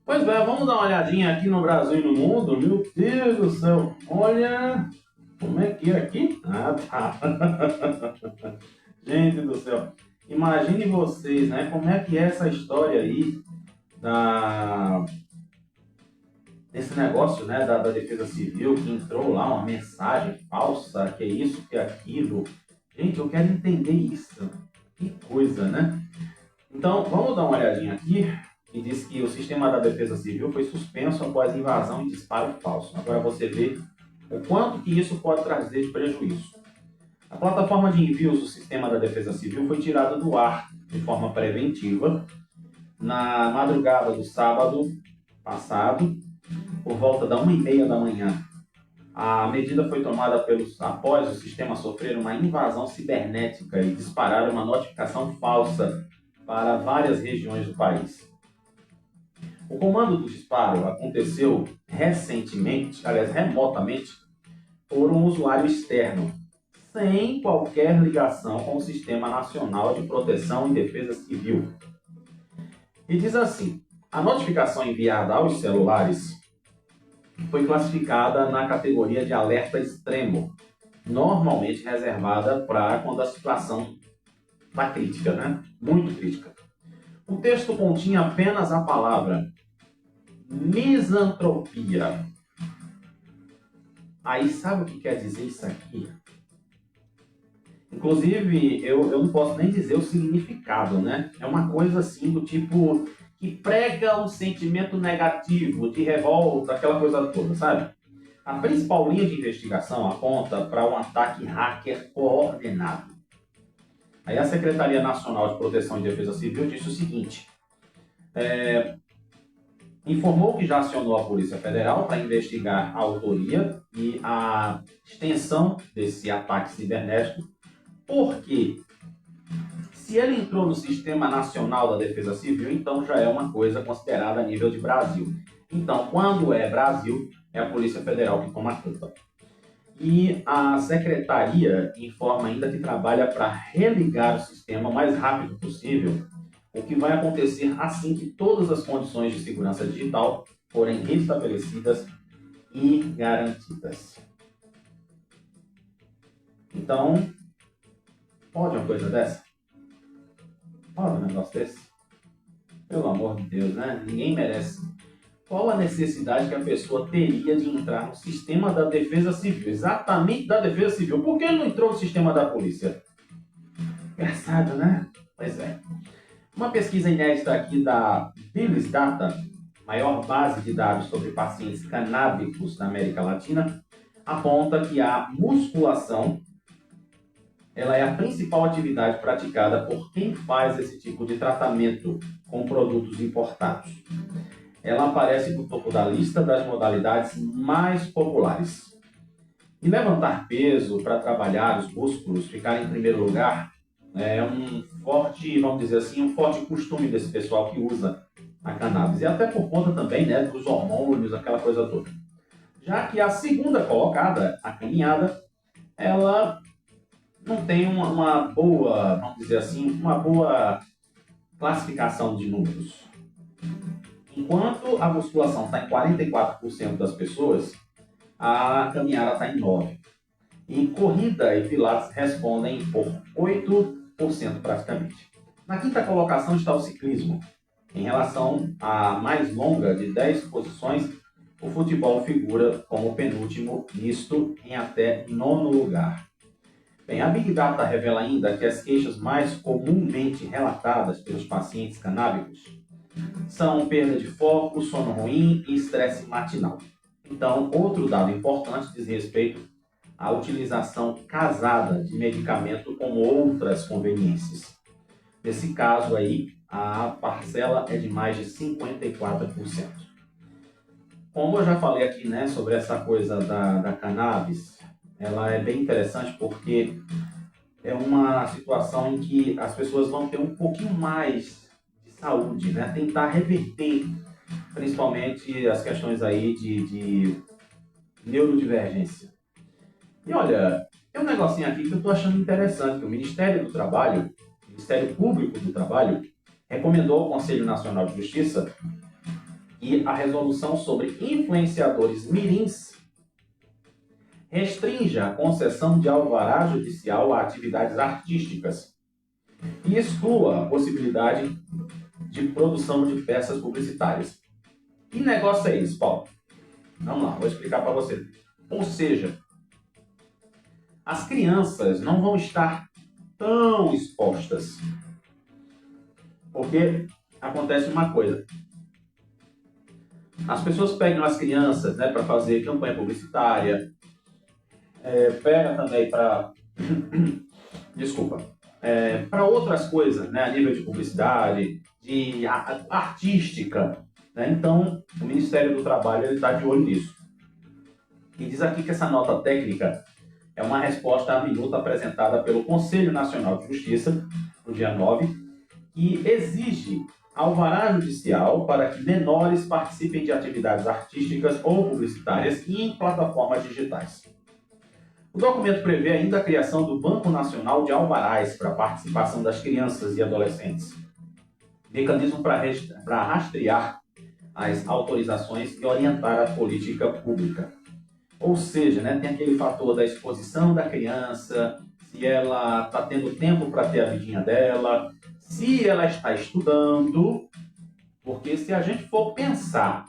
Pois bem, vamos dar uma olhadinha aqui no Brasil e no mundo. Meu Deus do céu, olha como é que é aqui. Tá. Gente do céu, imagine vocês, né? Como é que é essa história aí nesse negócio, né, da Defesa Civil, que entrou lá uma mensagem falsa, que é isso, que é aquilo. Gente, eu quero entender isso. Que coisa, né? Então, vamos dar uma olhadinha aqui, que diz que o sistema da Defesa Civil foi suspenso após invasão e disparo falso. Agora você vê o quanto que isso pode trazer de prejuízo. A plataforma de envios do sistema da Defesa Civil foi tirada do ar de forma preventiva na madrugada do sábado passado, por volta da 1h30 da manhã. A medida foi tomada após o sistema sofrer uma invasão cibernética e disparar uma notificação falsa para várias regiões do país. O comando do disparo aconteceu remotamente, por um usuário externo, sem qualquer ligação com o Sistema Nacional de Proteção e Defesa Civil. E diz assim: a notificação enviada aos celulares foi classificada na categoria de alerta extremo, normalmente reservada para quando a situação está crítica, né? Muito crítica. O texto continha apenas a palavra misantropia. Aí sabe o que quer dizer isso aqui? Inclusive, eu não posso nem dizer o significado, né? É uma coisa assim do tipo que prega um sentimento negativo, de revolta, aquela coisa toda, sabe? A principal linha de investigação aponta para um ataque hacker coordenado. Aí a Secretaria Nacional de Proteção e Defesa Civil disse o seguinte: informou que já acionou a Polícia Federal para investigar a autoria e a extensão desse ataque cibernético, porque se ele entrou no Sistema Nacional da Defesa Civil, então já é uma coisa considerada a nível de Brasil. Então, quando é Brasil, é a Polícia Federal que toma conta. E a Secretaria informa ainda que trabalha para religar o sistema o mais rápido possível, o que vai acontecer assim que todas as condições de segurança digital forem restabelecidas e garantidas. Então, pode uma coisa dessa? Pode um negócio desse? Pelo amor de Deus, né? Ninguém merece. Qual a necessidade que a pessoa teria de entrar no sistema da Defesa Civil? Exatamente da Defesa Civil. Por que ele não entrou no sistema da polícia? Engraçado, né? Pois é. Uma pesquisa inédita aqui da Bilis Data, maior base de dados sobre pacientes canábicos na América Latina, aponta que a musculação ela é a principal atividade praticada por quem faz esse tipo de tratamento com produtos importados. Ela aparece no topo da lista das modalidades mais populares. E levantar peso para trabalhar os músculos, ficar em primeiro lugar, é um forte, vamos dizer assim, um forte costume desse pessoal que usa a cannabis. E até por conta também, né, dos hormônios, aquela coisa toda. Já que a segunda colocada, a caminhada, ela não tem uma boa, vamos dizer assim, uma boa classificação de números. Enquanto a musculação está em 44% das pessoas, a caminhada está em 9%. E corrida e pilates respondem por 8% praticamente. Na quinta colocação está o ciclismo. Em relação à mais longa de 10 posições, o futebol figura como penúltimo, nisto em até 9º lugar. Bem, a Big Data revela ainda que as queixas mais comumente relatadas pelos pacientes canábicos são perda de foco, sono ruim e estresse matinal. Então, outro dado importante diz respeito à utilização casada de medicamento com outras conveniências. Nesse caso aí, a parcela é de mais de 54%. Como eu já falei aqui, né, sobre essa coisa da cannabis, ela é bem interessante porque é uma situação em que as pessoas vão ter um pouquinho mais de saúde, né? Tentar reverter principalmente as questões aí de neurodivergência. E olha, tem um negocinho aqui que eu estou achando interessante, que o Ministério do Trabalho, o Ministério Público do Trabalho, recomendou ao Conselho Nacional de Justiça que a resolução sobre influenciadores mirins restrinja a concessão de alvará judicial a atividades artísticas e exclua a possibilidade de produção de peças publicitárias. Que negócio é esse, Paulo? Vamos lá, vou explicar para você. Ou seja, as crianças não vão estar tão expostas, porque acontece uma coisa. As pessoas pegam as crianças, né, para fazer campanha publicitária, pega também para desculpa, para outras coisas, né, a nível de publicidade, de artística, né? Então, o Ministério do Trabalho está de olho nisso. E diz aqui que essa nota técnica é uma resposta à minuta apresentada pelo Conselho Nacional de Justiça, no dia 9, que exige alvará judicial para que menores participem de atividades artísticas ou publicitárias em plataformas digitais. O documento prevê ainda a criação do Banco Nacional de Alvarás para a participação das crianças e adolescentes, mecanismo para rastrear as autorizações e orientar a política pública. Ou seja, né, tem aquele fator da exposição da criança, se ela está tendo tempo para ter a vidinha dela, se ela está estudando, porque se a gente for pensar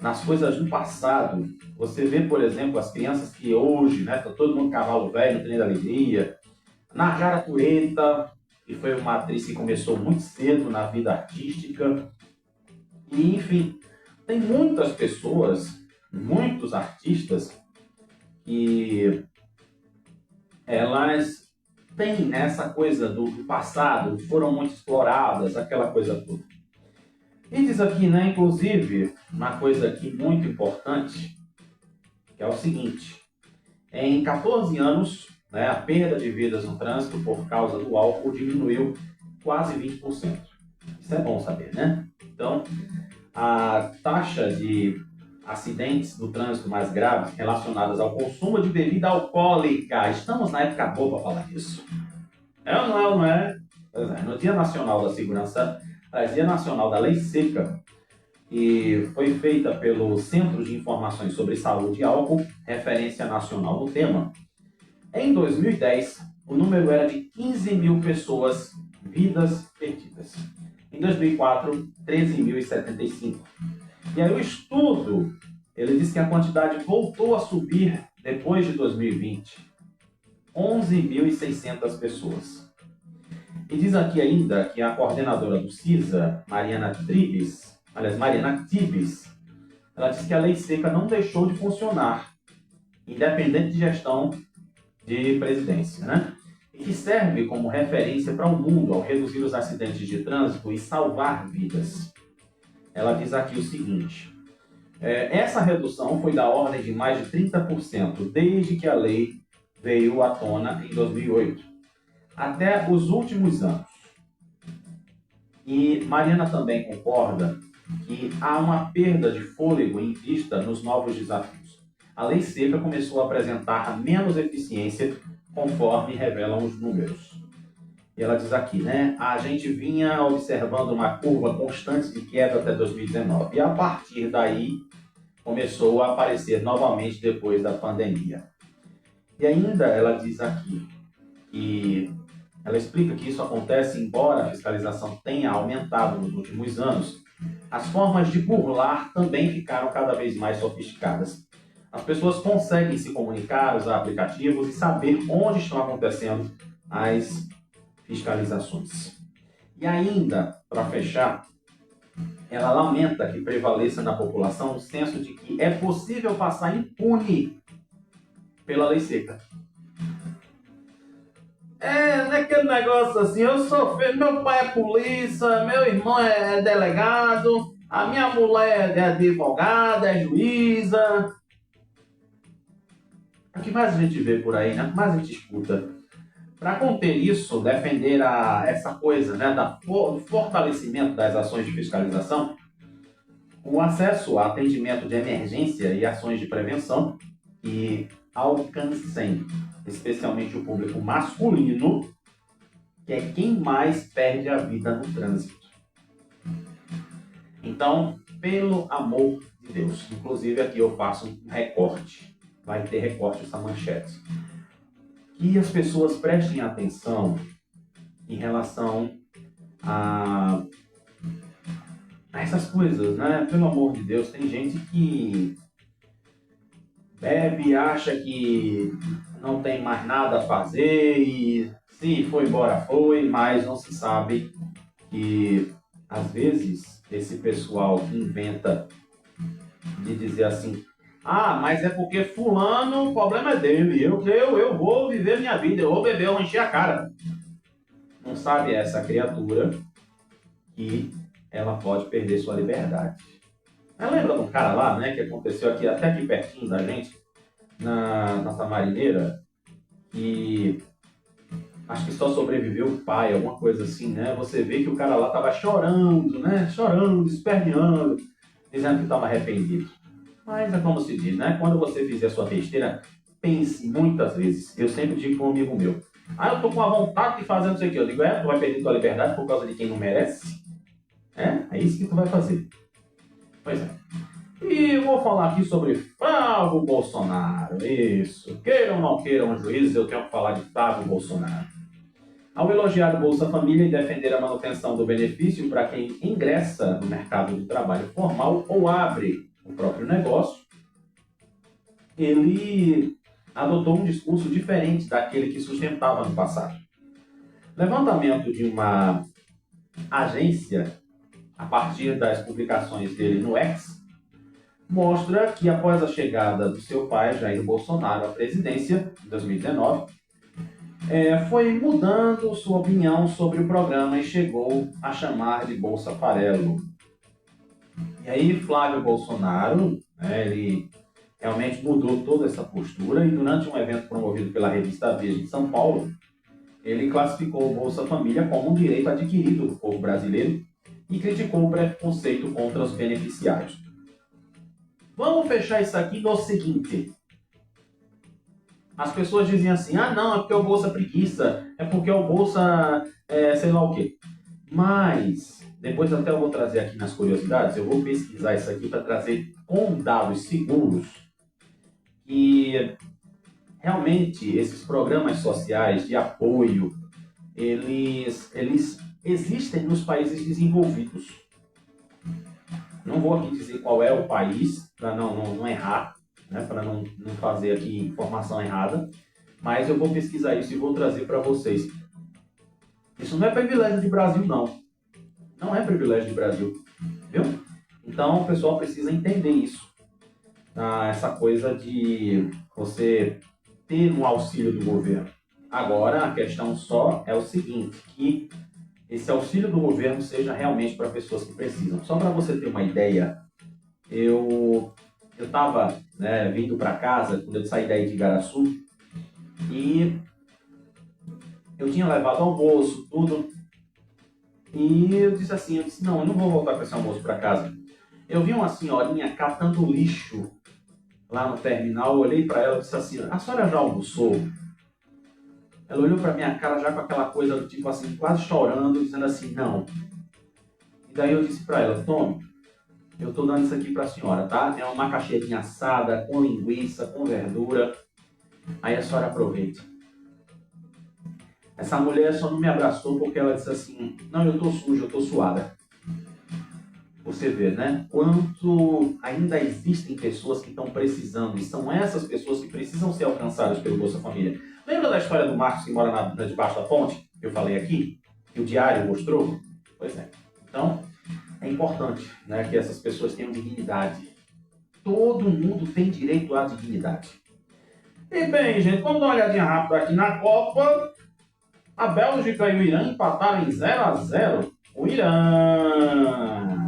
nas coisas do passado, você vê, por exemplo, as crianças que hoje, né, tá todo mundo cavalo velho, no trem da alegria, Narjara Tureta, que foi uma atriz que começou muito cedo na vida artística, e enfim, tem muitas pessoas, muitos artistas que elas têm essa coisa do passado, foram muito exploradas, aquela coisa toda. E diz aqui, né, inclusive, uma coisa aqui muito importante, que é o seguinte: em 14 anos, né, a perda de vidas no trânsito por causa do álcool diminuiu quase 20%. Isso é bom saber, né? Então, a taxa de acidentes do trânsito mais graves relacionadas ao consumo de bebida alcoólica. Estamos na época boa para falar disso. É ou não é? Pois é, no Dia Nacional da Segurança, Dia Nacional da Lei Seca, que foi feita pelo Centro de Informações sobre Saúde e Álcool, referência nacional no tema. Em 2010, o número era de 15 mil pessoas, vidas perdidas. Em 2004, 13.075. E aí o estudo, ele diz que a quantidade voltou a subir depois de 2020. 11.600 pessoas. E diz aqui ainda que a coordenadora do CISA, Mariana Tibes, ela diz que a lei seca não deixou de funcionar, independente de gestão de presidência, né? E que serve como referência para o mundo ao reduzir os acidentes de trânsito e salvar vidas. Ela diz aqui o seguinte: essa redução foi da ordem de mais de 30% desde que a lei veio à tona em 2008, até os últimos anos. E Mariana também concorda que há uma perda de fôlego em vista nos novos desafios. A lei seca começou a apresentar menos eficiência conforme revelam os números. E ela diz aqui, né? A gente vinha observando uma curva constante de queda até 2019. E a partir daí começou a aparecer novamente depois da pandemia. E ainda ela diz aqui que ela explica que isso acontece embora a fiscalização tenha aumentado nos últimos anos. As formas de burlar também ficaram cada vez mais sofisticadas. As pessoas conseguem se comunicar, usar aplicativos e saber onde estão acontecendo as fiscalizações. E ainda, para fechar, ela lamenta que prevaleça na população o senso de que é possível passar impune pela lei seca. Naquele negócio assim, eu sou filho, meu pai é polícia, meu irmão é delegado, a minha mulher é advogada, é juíza. O que mais a gente vê por aí, né? O que mais a gente escuta? Para conter isso, defender essa coisa, né, do fortalecimento das ações de fiscalização, o acesso a atendimento de emergência e ações de prevenção que alcancem especialmente o público masculino, que é quem mais perde a vida no trânsito. Então, pelo amor de Deus, inclusive aqui eu faço um recorte, vai ter recorte essa manchete, que as pessoas prestem atenção em relação a essas coisas, né? Pelo amor de Deus, tem gente que bebe, acha que não tem mais nada a fazer e se foi embora foi, mas não se sabe que às vezes esse pessoal que inventa de dizer assim, ah, mas é porque fulano, o problema é dele, eu vou viver minha vida, eu vou beber, eu vou encher a cara. Não sabe essa criatura que ela pode perder sua liberdade. Mas lembra de um cara lá, né, que aconteceu aqui, até aqui pertinho da gente, na nossa marineira, que acho que só sobreviveu o pai, alguma coisa assim, né? Você vê que o cara lá tava chorando, né? Chorando, esperneando, dizendo que estava arrependido. Mas é como se diz, né? Quando você fizer sua besteira, pense muitas vezes. Eu sempre digo para um amigo meu, ah, eu tô com a vontade de fazer não sei o que. Eu digo, tu vai perder tua liberdade por causa de quem não merece? É isso que tu vai fazer. Pois é. E eu vou falar aqui sobre Flávio Bolsonaro. Isso. Queiram ou não queiram os juízes, eu tenho que falar de Flávio Bolsonaro. Ao elogiar o Bolsa Família e defender a manutenção do benefício para quem ingressa no mercado de trabalho formal ou abre o próprio negócio, ele adotou um discurso diferente daquele que sustentava no passado. Levantamento de uma agência, a partir das publicações dele no X, mostra que após a chegada do seu pai, Jair Bolsonaro, à presidência, em 2019, foi mudando sua opinião sobre o programa e chegou a chamar de Bolsa Farelo. E aí Flávio Bolsonaro, ele realmente mudou toda essa postura e durante um evento promovido pela revista Veja de São Paulo, ele classificou o Bolsa Família como um direito adquirido do povo brasileiro e criticou o preconceito contra os beneficiários. Vamos fechar isso aqui no seguinte. As pessoas diziam assim, ah não, é porque o Bolsa preguiça, é porque o Bolsa sei lá o quê. Mas, depois até eu vou trazer aqui nas curiosidades, eu vou pesquisar isso aqui para trazer com dados seguros que realmente esses programas sociais de apoio, eles existem nos países desenvolvidos. Não vou aqui dizer qual é o país, para não errar, né, para não fazer aqui informação errada, mas eu vou pesquisar isso e vou trazer para vocês. Isso não é privilégio de Brasil, não. Não é privilégio de Brasil, viu? Então, o pessoal precisa entender isso. Essa coisa de você ter um auxílio do governo. Agora, a questão só é o seguinte, que esse auxílio do governo seja realmente para pessoas que precisam. Só para você ter uma ideia, eu estava vindo para casa, quando eu saí daí de Igaraçu, e eu tinha levado almoço, tudo, e eu disse, não, eu não vou voltar com esse almoço para casa. Eu vi uma senhorinha catando lixo lá no terminal, eu olhei para ela e disse assim, a senhora já almoçou? Ela olhou para minha cara já com aquela coisa do tipo assim, quase chorando, dizendo assim, não. E daí eu disse para ela, tome, eu estou dando isso aqui para a senhora, tá? É uma macaxeirinha assada, com linguiça, com verdura. Aí a senhora aproveita. Essa mulher só não me abraçou porque ela disse assim, não, eu estou suja, eu estou suada. Você vê, né? Quanto ainda existem pessoas que estão precisando, e são essas pessoas que precisam ser alcançadas pelo Bolsa Família. Lembra da história do Marcos que mora debaixo da ponte, que eu falei aqui? Que o diário mostrou? Pois é. Então, é importante, né, que essas pessoas tenham dignidade. Todo mundo tem direito à dignidade. E bem, gente, vamos dar uma olhadinha rápida aqui na Copa. A Bélgica e o Irã empataram em 0-0. O Irã...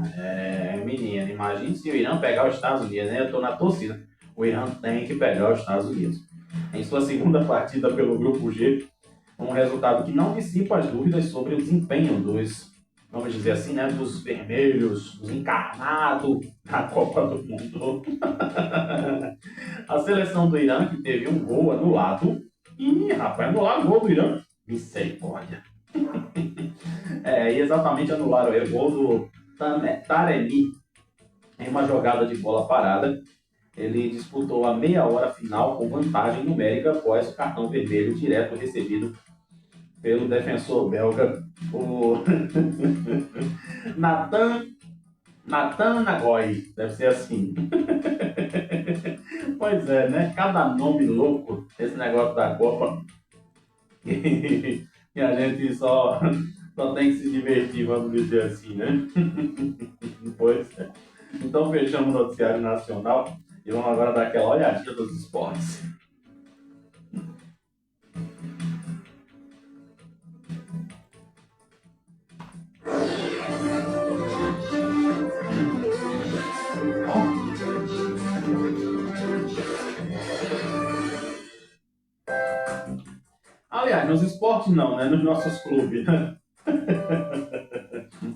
menina, imagine se o Irã pegar os Estados Unidos, né? Eu tô na torcida. O Irã tem que pegar os Estados Unidos. Em sua segunda partida pelo Grupo G, um resultado que não dissipa as dúvidas sobre o desempenho dos, vamos dizer assim, né, dos vermelhos, dos encarnados na Copa do Mundo. A seleção do Irã, que teve um gol anulado, e rapaz, anularam o gol do Irã. Misericórdia. E exatamente anularam o gol do Taremi em uma jogada de bola parada. Ele disputou a meia hora final com vantagem numérica após o cartão vermelho direto recebido pelo defensor belga, o Nathan Nagoy, deve ser assim. Pois é, né? Cada nome louco, esse negócio da Copa. E a gente só tem que se divertir, vamos dizer assim, né? Pois é. Então fechamos o noticiário nacional e vamos agora dar aquela olhadinha dos esportes. Aliás, nos esportes não, né? Nos nossos clubes.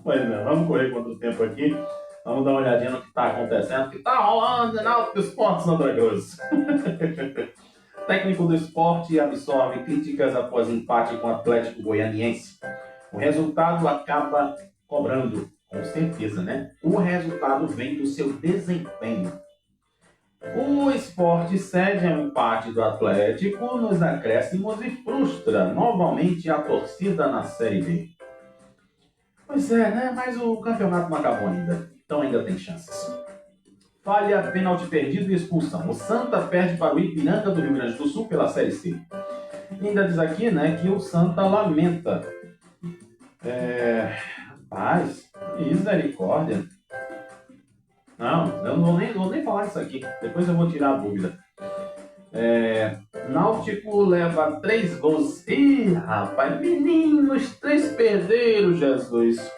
Pois não, vamos correr contra o tempo aqui. Vamos dar uma olhadinha no que está acontecendo, o que está rolando na Náutico Esporte Santa Cruz. Técnico do esporte absorve críticas após empate com o Atlético Goianiense. O resultado acaba cobrando, com certeza, né? O resultado vem do seu desempenho. O esporte cede ao empate do Atlético nos acréscimos e frustra novamente a torcida na Série B. Pois é, né? Mas o campeonato não acabou ainda. Então ainda tem chances. Falha, pênalti perdido e expulsão. O Santa perde para o Ipiranga do Rio Grande do Sul pela Série C. E ainda diz aqui, né, que o Santa lamenta. Rapaz, misericórdia. Não, eu não vou nem falar isso aqui. Depois eu vou tirar a dúvida. Náutico leva 3 gols. Ih, rapaz, meninos, 3 perderam, Jesus.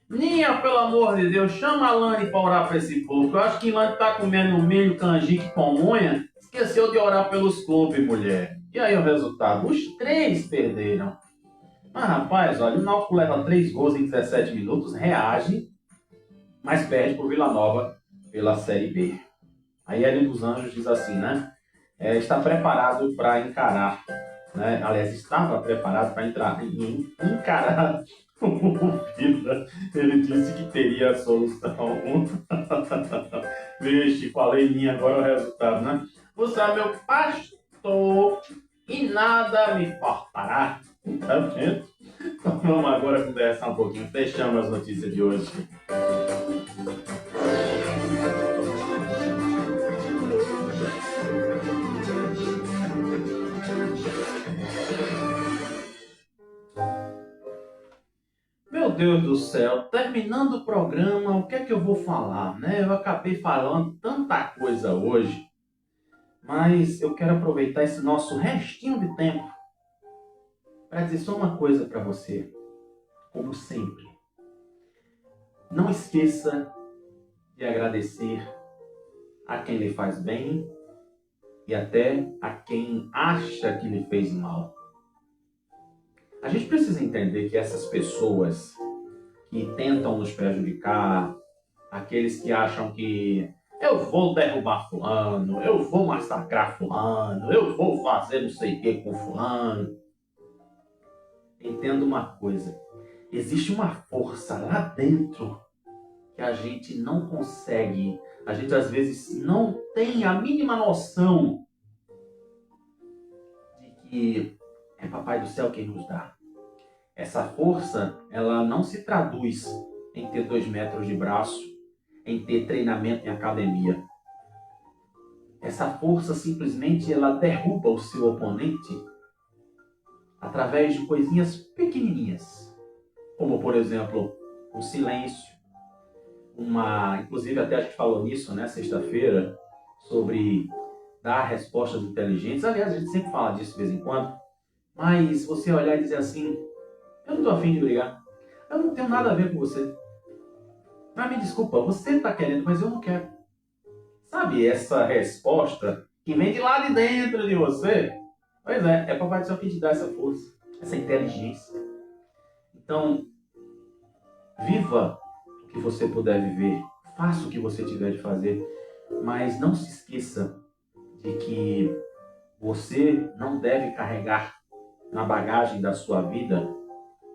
Ninha, pelo amor de Deus, chama a Lani para orar para esse povo. Eu acho que Lani tá comendo milho, canjique, pamonha. Esqueceu de orar pelos clubes, mulher. E aí o resultado? Os 3 perderam. Mas, rapaz, olha, o Náutico leva 3 gols em 17 minutos, reage, mas perde por Vila Nova pela Série B. Aí Hélio dos Anjos diz assim, né? Está preparado para encarar, né? Aliás, estava preparado para encarar o Vila. Ele disse que teria a solução. Vixe, falei em mim, agora o resultado, né? Você é meu pastor e nada me faltará. Tá vendo? Então vamos agora conversar um pouquinho. Fechamos as notícias de hoje. Meu Deus do céu, terminando o programa, o que é que eu vou falar, né? Eu acabei falando tanta coisa hoje, mas eu quero aproveitar esse nosso restinho de tempo para dizer só uma coisa para você, como sempre. Não esqueça de agradecer a quem lhe faz bem e até a quem acha que lhe fez mal. A gente precisa entender que essas pessoas que tentam nos prejudicar, aqueles que acham que eu vou derrubar fulano, eu vou massacrar fulano, eu vou fazer não sei o que com fulano. Entenda uma coisa, existe uma força lá dentro que a gente não consegue, a gente às vezes não tem a mínima noção de que é Papai do Céu quem nos dá. Essa força, ela não se traduz em ter 2 metros de braço, em ter treinamento em academia. Essa força simplesmente ela derruba o seu oponente através de coisinhas pequenininhas, como por exemplo, um silêncio, inclusive até a gente falou nisso, né, sexta-feira, sobre dar respostas inteligentes. Aliás, a gente sempre fala disso de vez em quando, mas você olhar e dizer assim, eu não estou afim de brigar, eu não tenho nada a ver com você. Mas me desculpa, você está querendo, mas eu não quero. Sabe essa resposta que vem de lá de dentro de você? Pois é Papai do Céu que te dá essa força, essa inteligência. Então, viva o que você puder viver, faça o que você tiver de fazer, mas não se esqueça de que você não deve carregar na bagagem da sua vida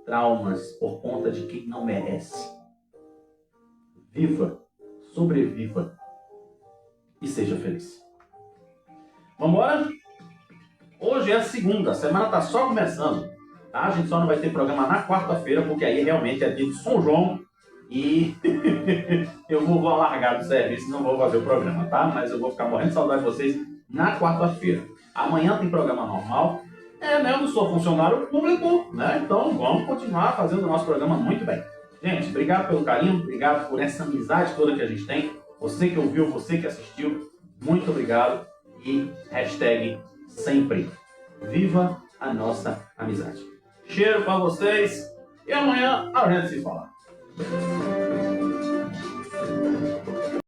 traumas por conta de quem não merece. Viva, sobreviva e seja feliz. Vamos embora? Hoje é a segunda, a semana está só começando. Tá? A gente só não vai ter programa na quarta-feira, porque aí realmente é dia de São João e eu vou largar do serviço, não vou fazer o programa, tá? Mas eu vou ficar morrendo de saudade de vocês na quarta-feira. Amanhã tem programa normal. Né? Eu não sou funcionário público, né? Então vamos continuar fazendo o nosso programa muito bem. Gente, obrigado pelo carinho, obrigado por essa amizade toda que a gente tem. Você que ouviu, você que assistiu, muito obrigado. E hashtag sempre. Viva a nossa amizade. Cheiro para vocês e amanhã a gente se fala.